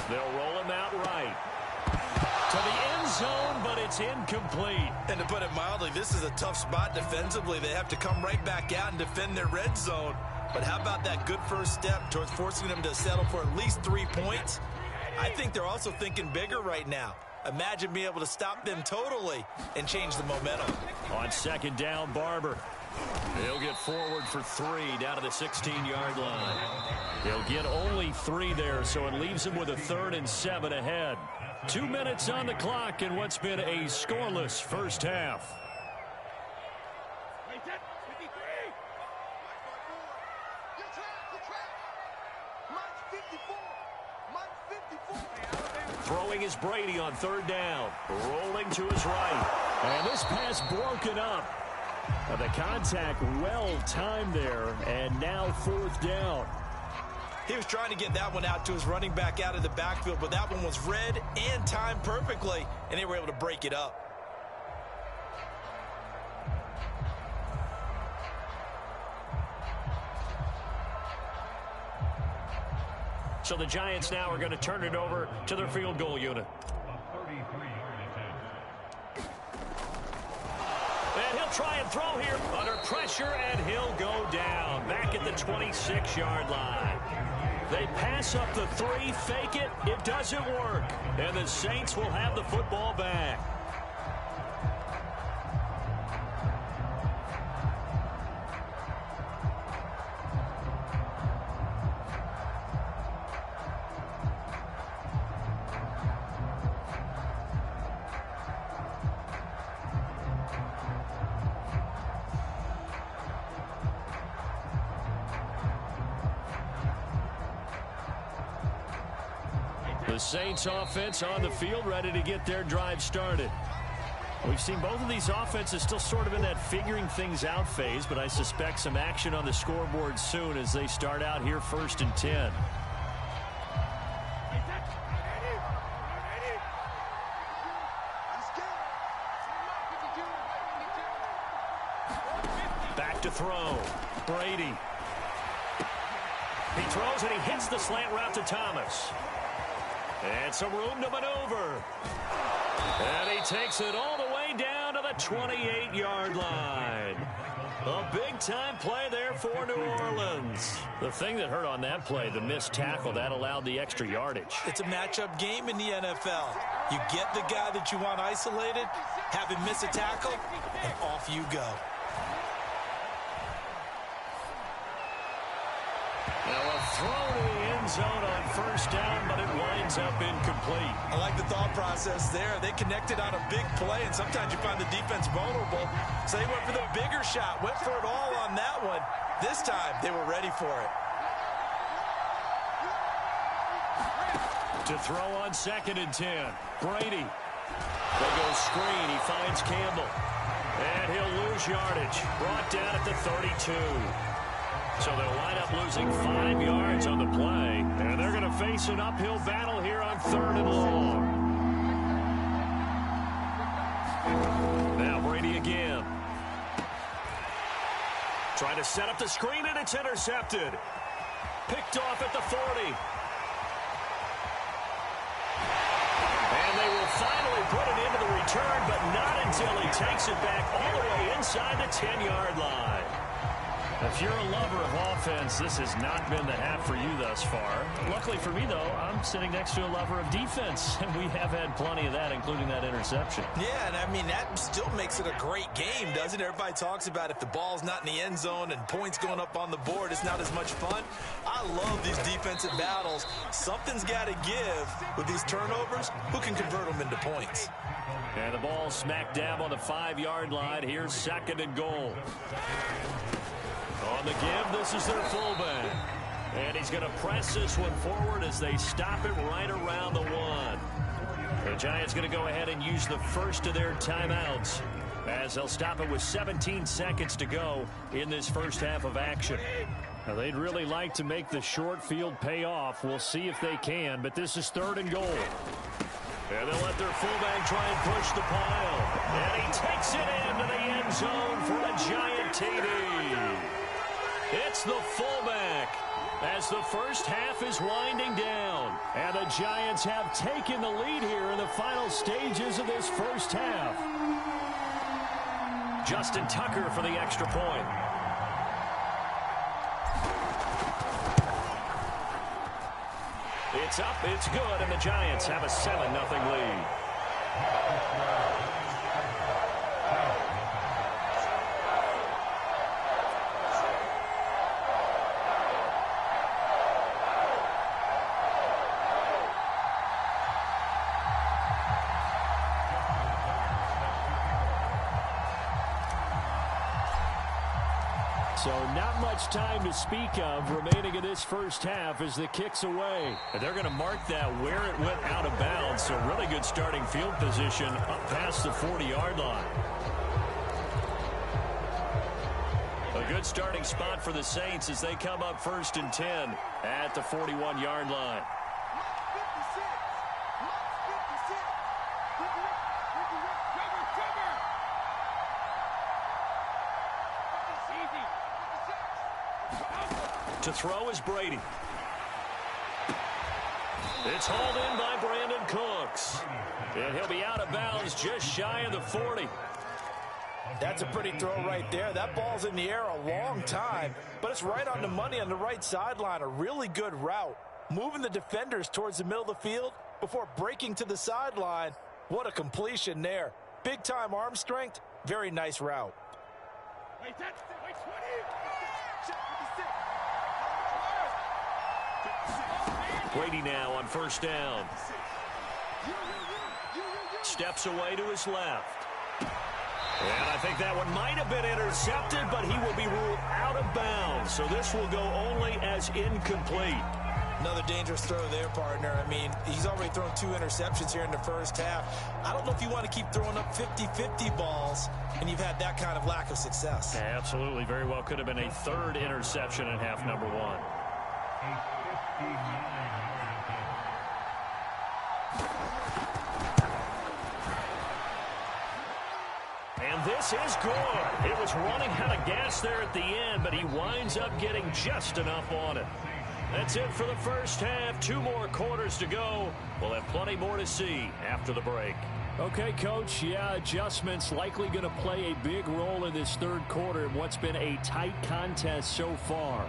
They'll roll him out right. To the end zone, but it's incomplete. And to put it mildly, this is a tough spot defensively. They have to come right back out and defend their red zone. But how about that good first step towards forcing them to settle for at least 3 points? I think they're also thinking bigger right now. Imagine being able to stop them totally and change the momentum. On 2nd down, Barber. He'll get forward for 3 down to the 16-yard line. He'll get only 3 there, so it leaves him with a 3rd and 7 ahead. 2 minutes on the clock in what's been a scoreless first half. Throwing is Brady on 3rd down. Rolling to his right. And this pass broken up. The contact well timed there. And now 4th down. He was trying to get that one out to his running back out of the backfield, but that one was read and timed perfectly, and they were able to break it up. So the Giants now are going to turn it over to their field goal unit. And he'll try and throw here under pressure, and he'll go down back at the 26-yard line. They pass up the 3, fake it. It doesn't work. And the Saints will have the football back. The Saints offense on the field, ready to get their drive started. We've seen both of these offenses still sort of in that figuring things out phase, but I suspect some action on the scoreboard soon as they start out here 1st and 10. Back to throw. Brady. He throws and he hits the slant route to Thomas. And some room to maneuver. And he takes it all the way down to the 28-yard line. A big-time play there for New Orleans. The thing that hurt on that play, the missed tackle, that allowed the extra yardage. It's a matchup game in the NFL. You get the guy that you want isolated, have him miss a tackle, and off you go. Now a throw to the end zone on 1st down, but it winds up incomplete. I like the thought process there. They connected on a big play, and sometimes you find the defense vulnerable. So they went for the bigger shot, went for it all on that one. This time, they were ready for it. To throw on 2nd and 10. Brady. They go screen. He finds Campbell. And he'll lose yardage. Brought down at the 32. So they'll wind up losing 5 yards on the play. And they're going to face an uphill battle here on 3rd and long. Now Brady again. Trying to set up the screen, and it's intercepted. Picked off at the 40. And they will finally put it into the return, but not until he takes it back all the way inside the 10-yard line. If you're a lover of offense, this has not been the half for you thus far. Luckily for me, though, I'm sitting next to a lover of defense, and we have had plenty of that, including that interception. Yeah, and I mean, that still makes it a great game, doesn't it? Everybody talks about if the ball's not in the end zone and points going up on the board, it's not as much fun. I love these defensive battles. Something's got to give with these turnovers. Who can convert them into points? And the ball smack dab on the 5-yard line. Here's 2nd and goal. On the give, this is their fullback. And he's going to press this one forward as they stop it right around the 1. The Giants going to go ahead and use the first of their timeouts as they'll stop it with 17 seconds to go in this first half of action. Now, they'd really like to make the short field pay off. We'll see if they can, but this is 3rd and goal. And they'll let their fullback try and push the pile. And he takes it into the end zone for a Giant TD. It's the fullback as the first half is winding down. And the Giants have taken the lead here in the final stages of this first half. Justin Tucker for the extra point. It's up, it's good, and the Giants have a 7-0 lead. So not much time to speak of remaining in this first half as the kick's away. And they're going to mark that where it went out of bounds. So really good starting field position up past the 40-yard line. A good starting spot for the Saints as they come up 1st and 10 at the 41-yard line. To throw is Brady. It's hauled in by Brandon Cooks. And he'll be out of bounds just shy of the 40. That's a pretty throw right there. That ball's in the air a long time, but it's right on the money on the right sideline. A really good route. Moving the defenders towards the middle of the field before breaking to the sideline. What a completion there. Big-time arm strength. Very nice route. Brady now on 1st down. Steps away to his left. And I think that one might have been intercepted, but he will be ruled out of bounds. So this will go only as incomplete. Another dangerous throw there, partner. I mean, he's already thrown 2 interceptions here in the first half. I don't know if you want to keep throwing up 50-50 balls, and you've had that kind of lack of success. Yeah, absolutely. Very well could have been a 3rd interception in half number 1. And this is good. It was running out of gas there at the end, but he winds up getting just enough on it. That's it for the first half. 2 more quarters to go. We'll have plenty more to see after the break. Okay, Coach, yeah, adjustments likely going to play a big role in this 3rd quarter in what's been a tight contest so far.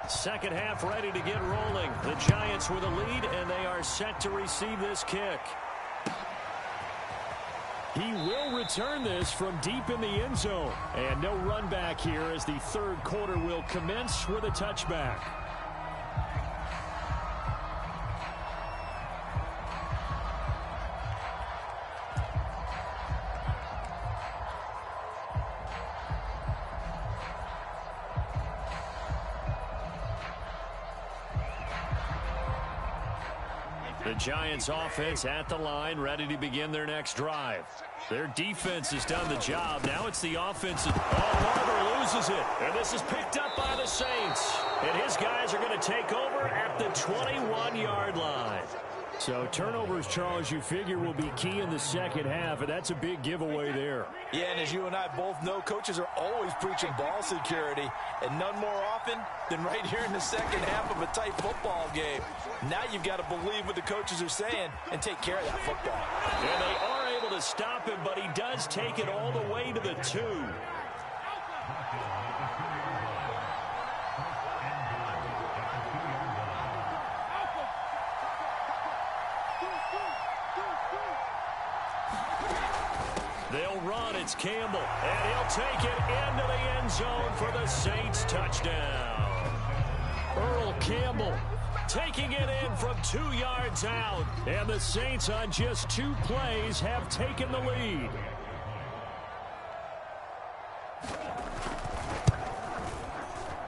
Second half ready to get rolling. The Giants with a lead, and they are set to receive this kick. He will return this from deep in the end zone. And no run back here as the 3rd quarter will commence with a touchback. The Giants offense at the line, ready to begin their next drive. Their defense has done the job. Now it's the offense. Barber loses it. And this is picked up by the Saints. And his guys are going to take over at the 21-yard line. So turnovers, Charles, you figure will be key in the second half, and that's a big giveaway there. Yeah, and as you and I both know, coaches are always preaching ball security, and none more often than right here in the second half of a tight football game. Now you've got to believe what the coaches are saying and take care of that football. And they are able to stop him, but he does take it all the way to the 2. They'll run. It's Campbell. And he'll take it into the end zone for the Saints touchdown. Earl Campbell taking it in from 2 yards out. And the Saints on just 2 plays have taken the lead.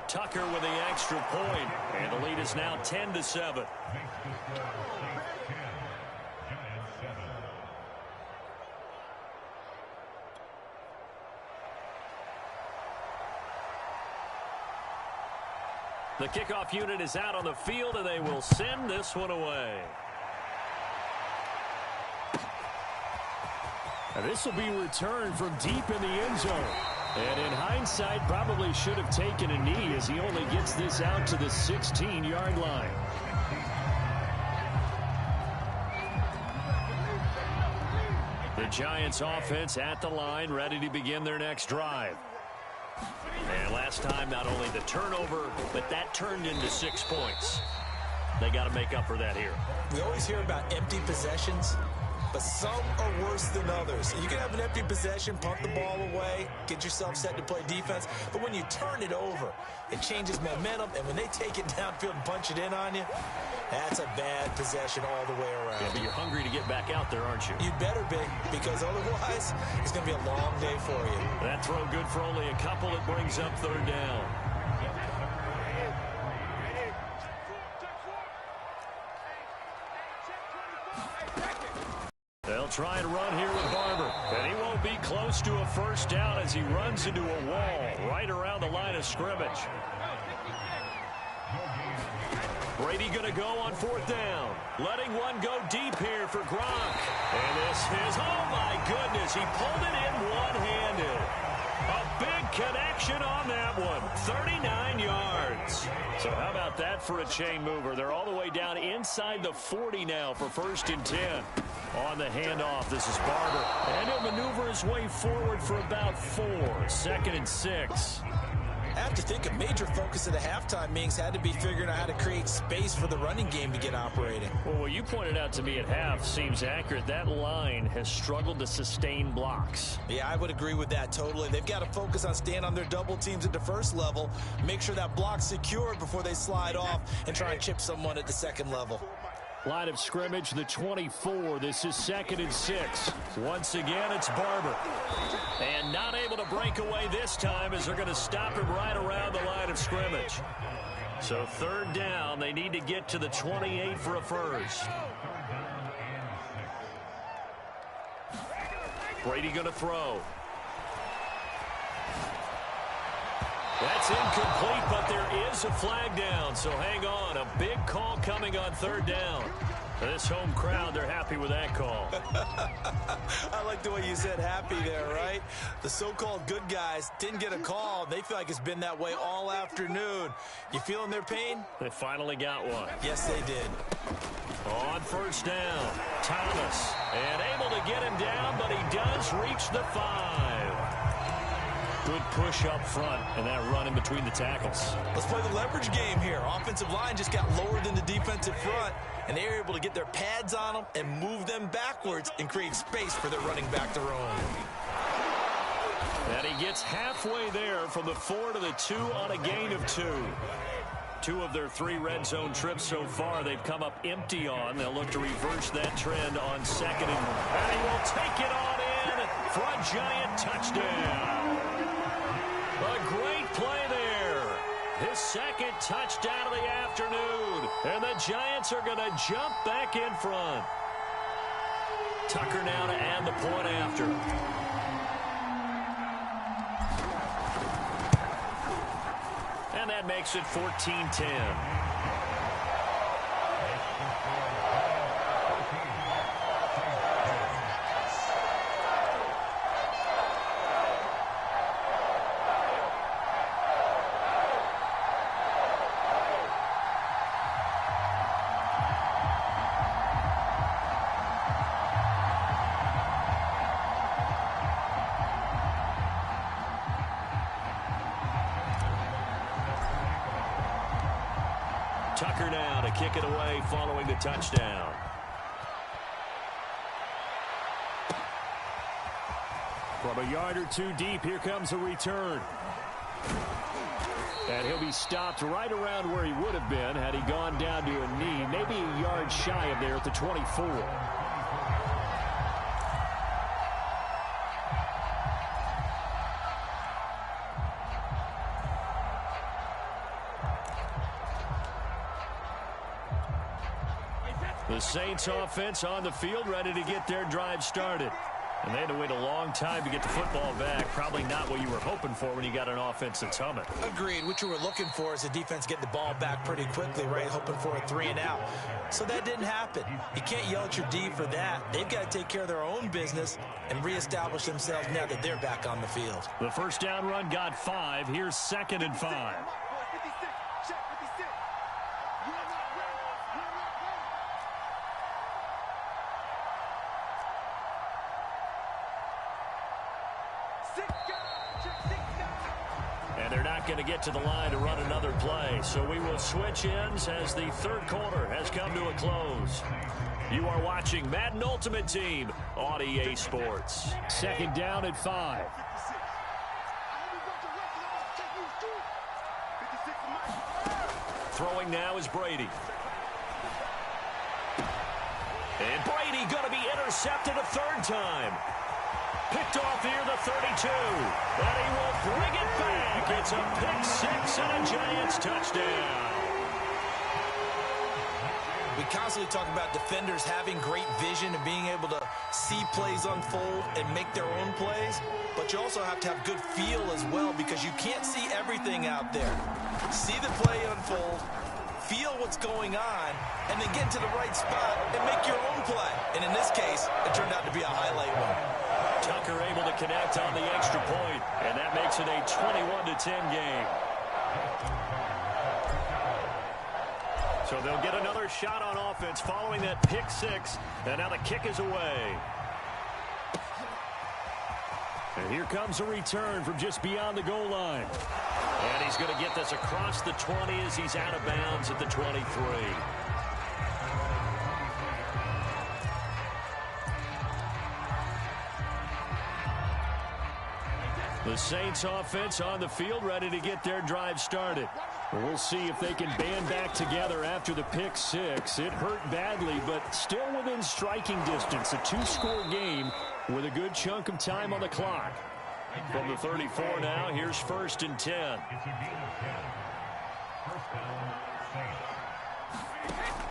Tucker with the extra point. And the lead is now 10-7. The kickoff unit is out on the field, and they will send this one away. And this will be returned from deep in the end zone. And in hindsight, probably should have taken a knee as he only gets this out to the 16-yard line. The Giants offense at the line, ready to begin their next drive. And last time, not only the turnover, but that turned into 6 points. They got to make up for that here. We always hear about empty possessions. but some are worse than others. You can have an empty possession, punt the ball away, get yourself set to play defense, but when you turn it over, it changes momentum, and when they take it downfield and punch it in on you, that's a bad possession all the way around. Yeah, but you're hungry to get back out there, aren't you? You'd better be, because otherwise, it's going to be a long day for you. That throw good for only a couple. It brings up third down. They'll try and run here with Barber. And he won't be close to a first down as he runs into a wall right around the line of scrimmage. Brady going to go on fourth down. Letting one go deep here for Gronk. And this is, oh my goodness, he pulled it in one-handed. A big connection on that one. 39 yards. So how about that for a chain mover? They're all the way down inside the 40 now for 1st and 10. On the handoff, this is Barber. And he'll maneuver his way forward for about 4. 2nd and 6. I have to think a major focus of the halftime meetings had to be figuring out how to create space for the running game to get operating. Well, what you pointed out to me at half seems accurate. That line has struggled to sustain blocks. Yeah, I would agree with that totally. They've got to focus on staying on their double teams at the first level, make sure that block's secured before they slide off and try and chip someone at the second level. Line of scrimmage, the 24. This is 2nd and 6. Once again, it's Barber. And not able to break away this time as they're going to stop him right around the line of scrimmage. So 3rd down, they need to get to the 28 for a first. Brady going to throw. That's incomplete, but there is a flag down, so hang on. A big call coming on 3rd down. This home crowd, they're happy with that call. I like the way you said happy there, right? The so-called good guys didn't get a call. They feel like it's been that way all afternoon. You feeling their pain? They finally got one. Yes, they did. On 1st down, Thomas. And able to get him down, but he does reach the 5. Good push up front, and that run in between the tackles. Let's play the leverage game here. Offensive line just got lower than the defensive front, and they were able to get their pads on them and move them backwards and create space for their running back to roam. And he gets halfway there from the 4 to the 2 on a gain of 2. 2 of their 3 red zone trips so far they've come up empty on. They'll look to reverse that trend on 2nd and he will take it on in for a giant touchdown. A great play there. His 2nd touchdown of the afternoon. And the Giants are going to jump back in front. Tucker now to add the point after. And that makes it 14-10. Tucker now to kick it away following the touchdown. From a yard or 2 deep, here comes a return. And he'll be stopped right around where he would have been had he gone down to a knee, maybe a yard shy of there at the 24. The Saints offense on the field, ready to get their drive started. And they had to wait a long time to get the football back. Probably not what you were hoping for when you got an offense that's humming. Agreed. What you were looking for is the defense getting the ball back pretty quickly, right? Hoping for a 3 and out. So that didn't happen. You can't yell at your D for that. They've got to take care of their own business and reestablish themselves now that they're back on the field. The first down run got 5. Here's 2nd and 5. And they're not going to get to the line to run another play. So we will switch ends as the third quarter has come to a close. You are watching Madden Ultimate Team on EA Sports. Second down at 5. Throwing now is Brady. And Brady going to be intercepted a third time. Picked off here, the 32. And he will bring it back. It's a pick six and a Giants touchdown. We constantly talk about defenders having great vision and being able to see plays unfold and make their own plays. But you also have to have good feel as well because you can't see everything out there. See the play unfold, feel what's going on, and then get to the right spot and make your own play. And in this case, it turned out to be a highlight one. Tucker able to connect on the extra point, and that makes it a 21-10 game. So they'll get another shot on offense following that pick six, and now the kick is away. And here comes a return from just beyond the goal line. And he's going to get this across the 20 as he's out of bounds at the 23. The Saints offense on the field ready to get their drive started. We'll see if they can band back together after the pick six. It hurt badly, but still within striking distance. A two-score game with a good chunk of time on the clock. From the 34 now, here's 1st and 10.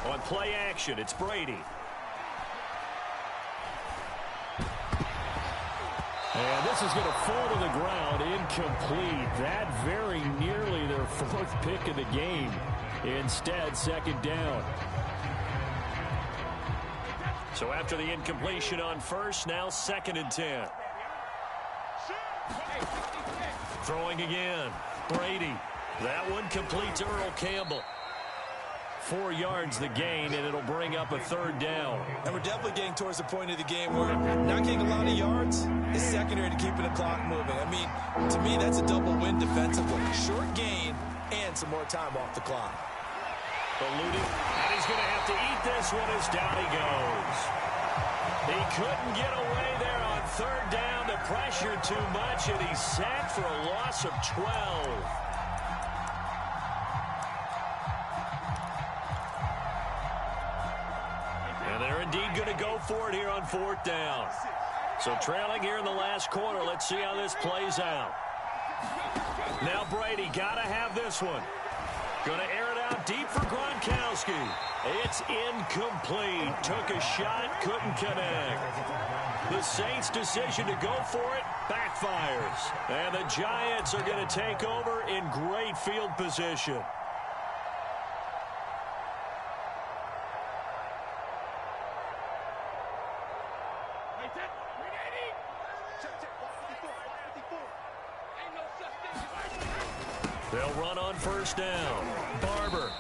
On play action, it's Brady. And this is going to fall to the ground, incomplete. That very nearly their 4th pick of the game. Instead, 2nd down. So after the incompletion on 1st, now 2nd and 10. Throwing again, Brady. That one complete to Earl Campbell. 4 yards the gain, and it'll bring up a 3rd down. And we're definitely getting towards the point of the game where not getting a lot of yards is secondary to keeping the clock moving. I mean, to me, that's a double win defensively. Short gain and some more time off the clock. Eluding, and he's going to have to eat this one as down he goes. He couldn't get away there on 3rd down. The pressure too much, and he's sacked for a loss of 12. And they're indeed going to go for it here on 4th down. So trailing here in the last quarter. Let's see how this plays out. Now Brady got to have this one. Going to air it out deep for Gronkowski. It's incomplete. Took a shot, couldn't connect. The Saints' decision to go for it backfires. And the Giants are going to take over in great field position. They'll run on 1st down. Barber.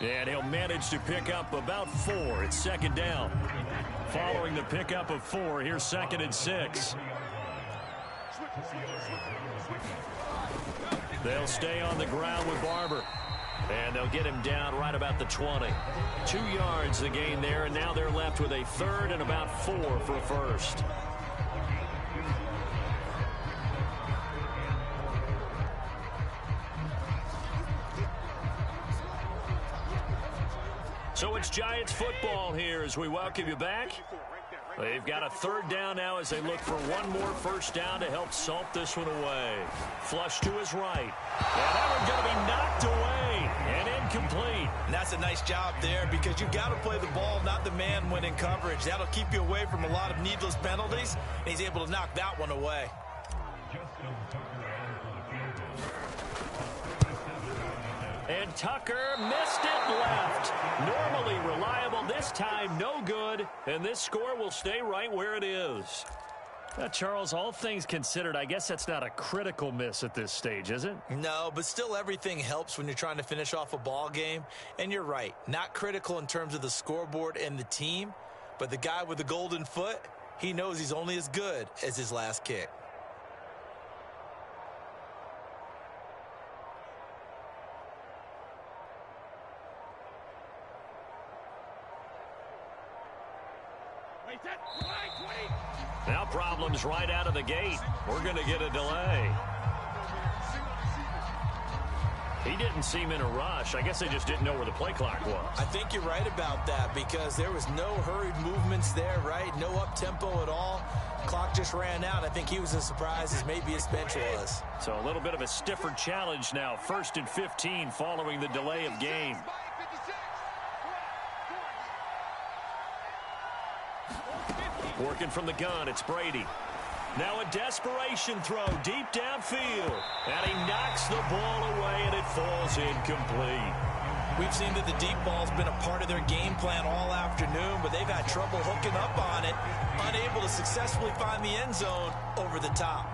And he'll manage to pick up about 4. It's 2nd down. Following the pickup of 4, here's 2nd and 6. They'll stay on the ground with Barber. And they'll get him down right about the 20. 2 yards the gain there, and now they're left with a 3rd and about 4 for a 1st. So it's Giants football here as we welcome you back. They've got a 3rd down now as they look for one more 1st down to help salt this one away. Flush to his right. And that one's going to be knocked away and incomplete. And that's a nice job there because you've got to play the ball, not the man when in coverage. That'll keep you away from a lot of needless penalties. And he's able to knock that one away. And Tucker missed it left. Normally reliable, this time no good. And this score will stay right where it is. Charles, all things considered, I guess that's not a critical miss at this stage, is it? No, but still everything helps when you're trying to finish off a ball game. And you're right, not critical in terms of the scoreboard and the team. But the guy with the golden foot, he knows he's only as good as his last kick. comes right out of the gate. We're going to get a delay. He didn't seem in a rush. I guess they just didn't know where the play clock was. I think you're right about that because there was no hurried movements there, right? No up-tempo at all. Clock just ran out. I think he was as surprised as maybe his bench was. So a little bit of a stiffer challenge now. 1st and 15 following the delay of game. Working from the gun, it's Brady. Now a desperation throw deep downfield. And he knocks the ball away, and it falls incomplete. We've seen that the deep ball's been a part of their game plan all afternoon, but they've had trouble hooking up on it, unable to successfully find the end zone over the top.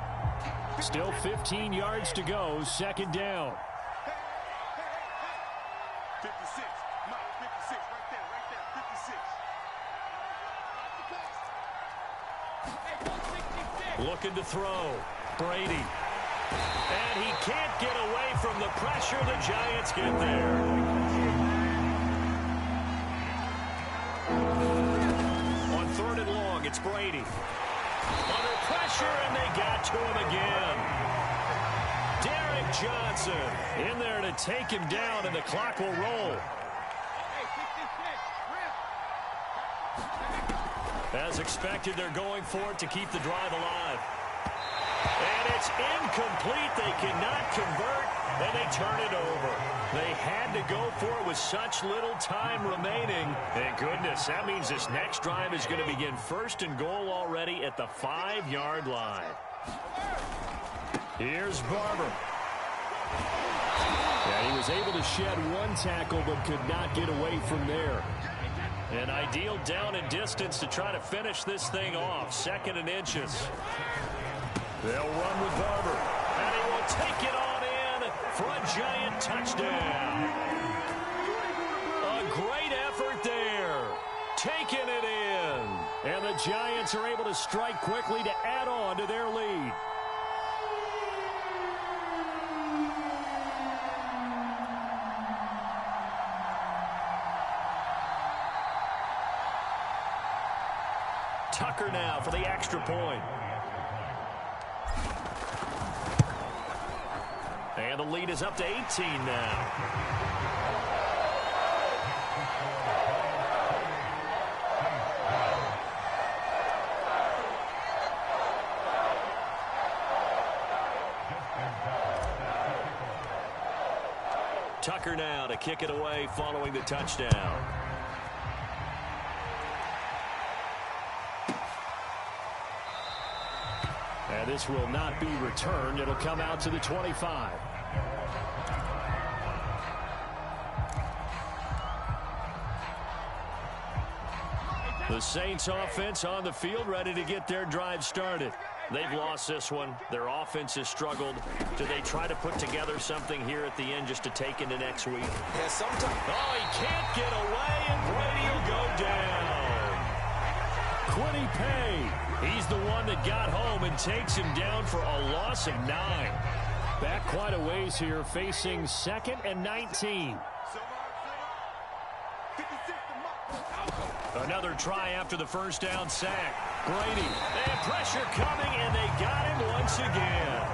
Still 15 yards to go, 2nd down. 56, Mike, 56, right there, 56. Looking to throw. Brady. And he can't get away from the pressure. The Giants get there. On 3rd and long, it's Brady. Under pressure, and they got to him again. Derek Johnson in there to take him down, and the clock will roll. As expected, they're going for it to keep the drive alive. And it's incomplete. They cannot convert, and they turn it over. They had to go for it with such little time remaining. Thank goodness. That means this next drive is going to begin 1st and goal already at the 5-yard line. Here's Barber. Yeah, he was able to shed 1 tackle but could not get away from there. An ideal down and distance to try to finish this thing off. 2nd and inches. They'll run with Barber. And he will take it on in for a Giant touchdown. A great effort there. Taking it in. And the Giants are able to strike quickly to add on to their lead. Tucker now for the extra point. And the lead is up to 18 now. Tucker now to kick it away following the touchdown. And this will not be returned. It'll come out to the 25. The Saints offense on the field, ready to get their drive started. They've lost this one. Their offense has struggled. Do they try to put together something here at the end just to take into next week? Yeah, sometimes. Oh, he can't get away, and Brady will go down. Quiddy Pay. He's the one that got home and takes him down for a loss of 9. Back quite a ways here, facing 2nd and 19. Another try after the first down sack. Brady, and pressure coming, and they got him once again.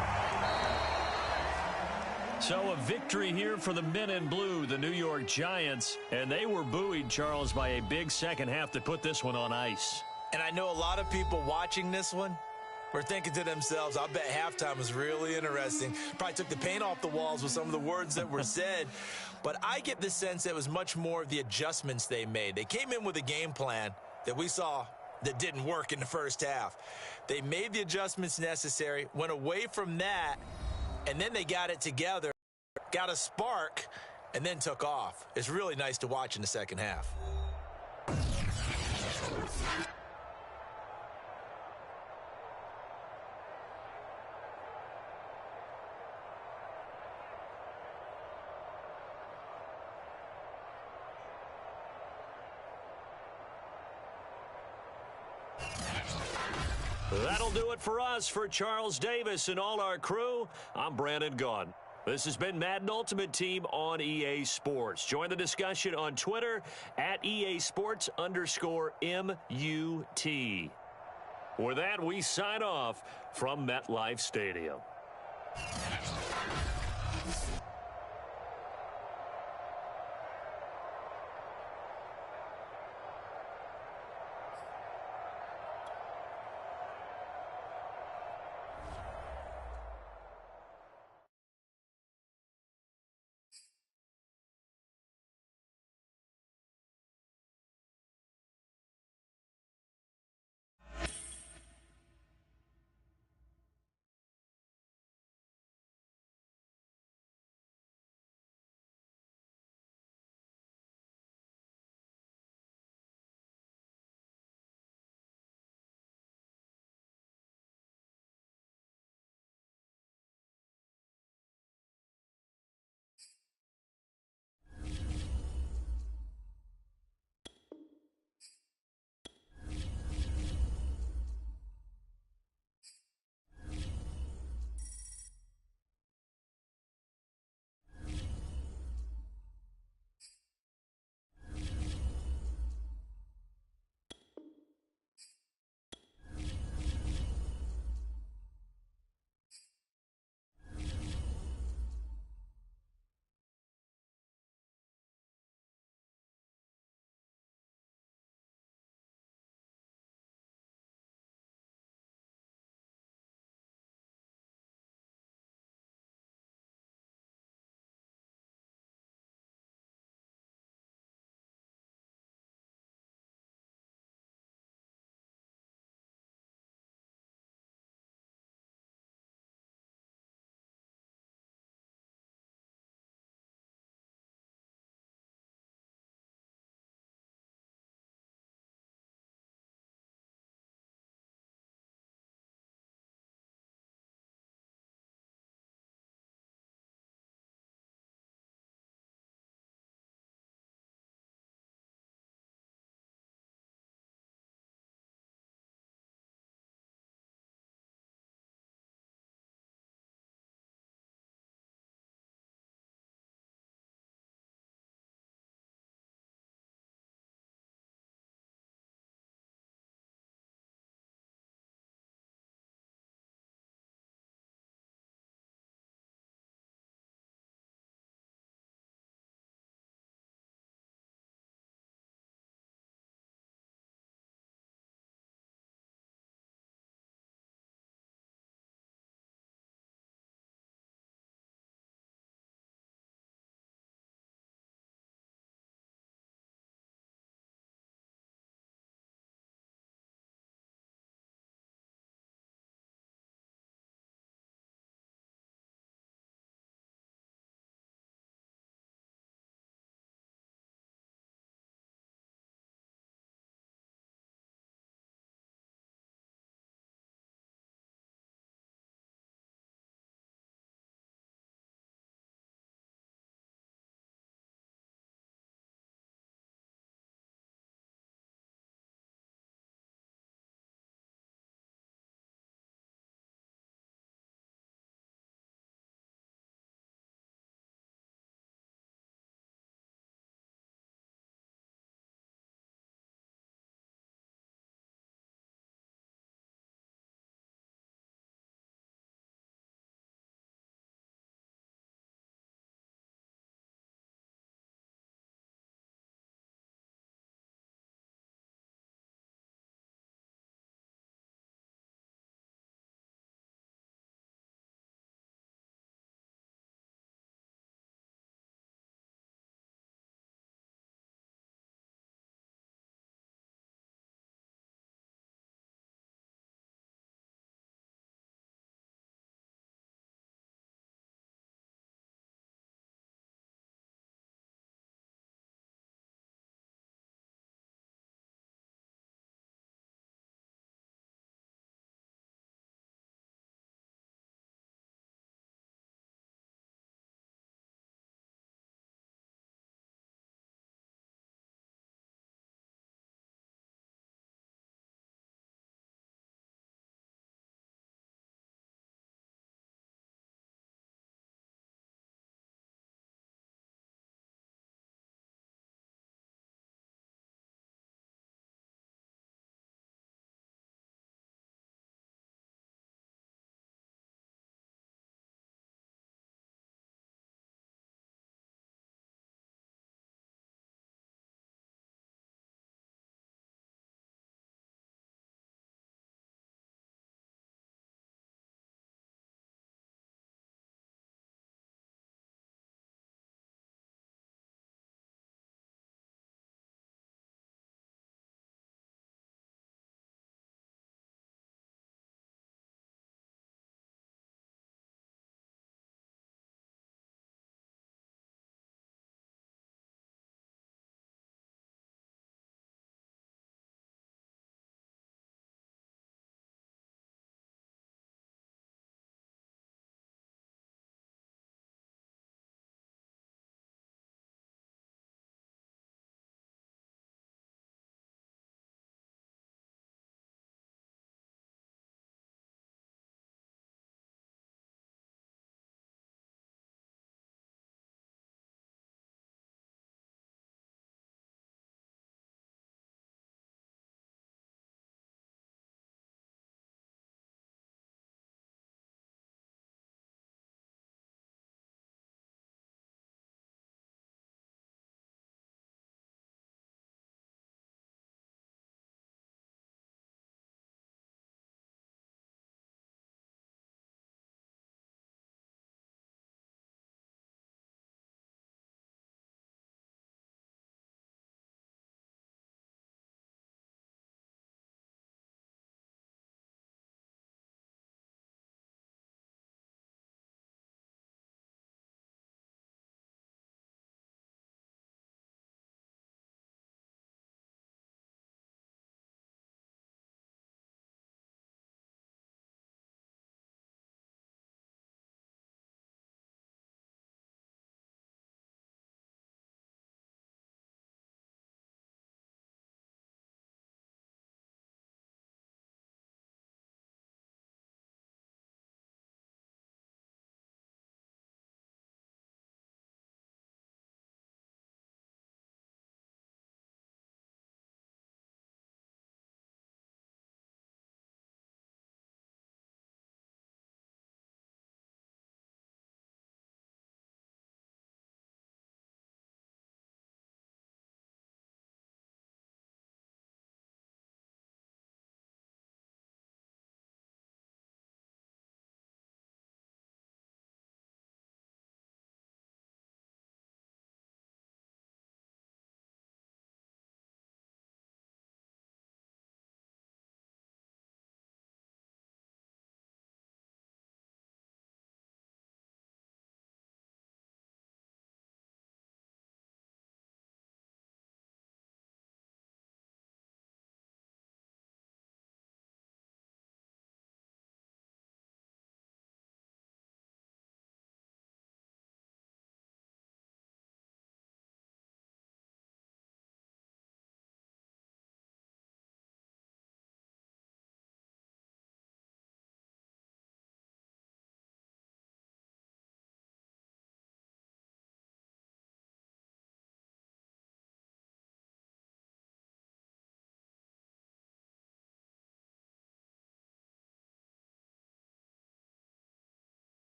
So a victory here for the men in blue, the New York Giants, and they were buoyed, Charles, by a big second half to put this one on ice. And I know a lot of people watching this one were thinking to themselves, I bet halftime was really interesting. Probably took the paint off the walls with some of the words that were said. But I get the sense that it was much more of the adjustments they made. They came in with a game plan that we saw that didn't work in the first half. They made the adjustments necessary, went away from that, and then they got it together, got a spark, and then took off. It's really nice to watch in the second half. That'll do it for us. For Charles Davis and all our crew, I'm Brandon Gaudin. This has been Madden Ultimate Team on EA Sports. Join the discussion on Twitter at EA Sports _MUT. With that, we sign off from MetLife Stadium.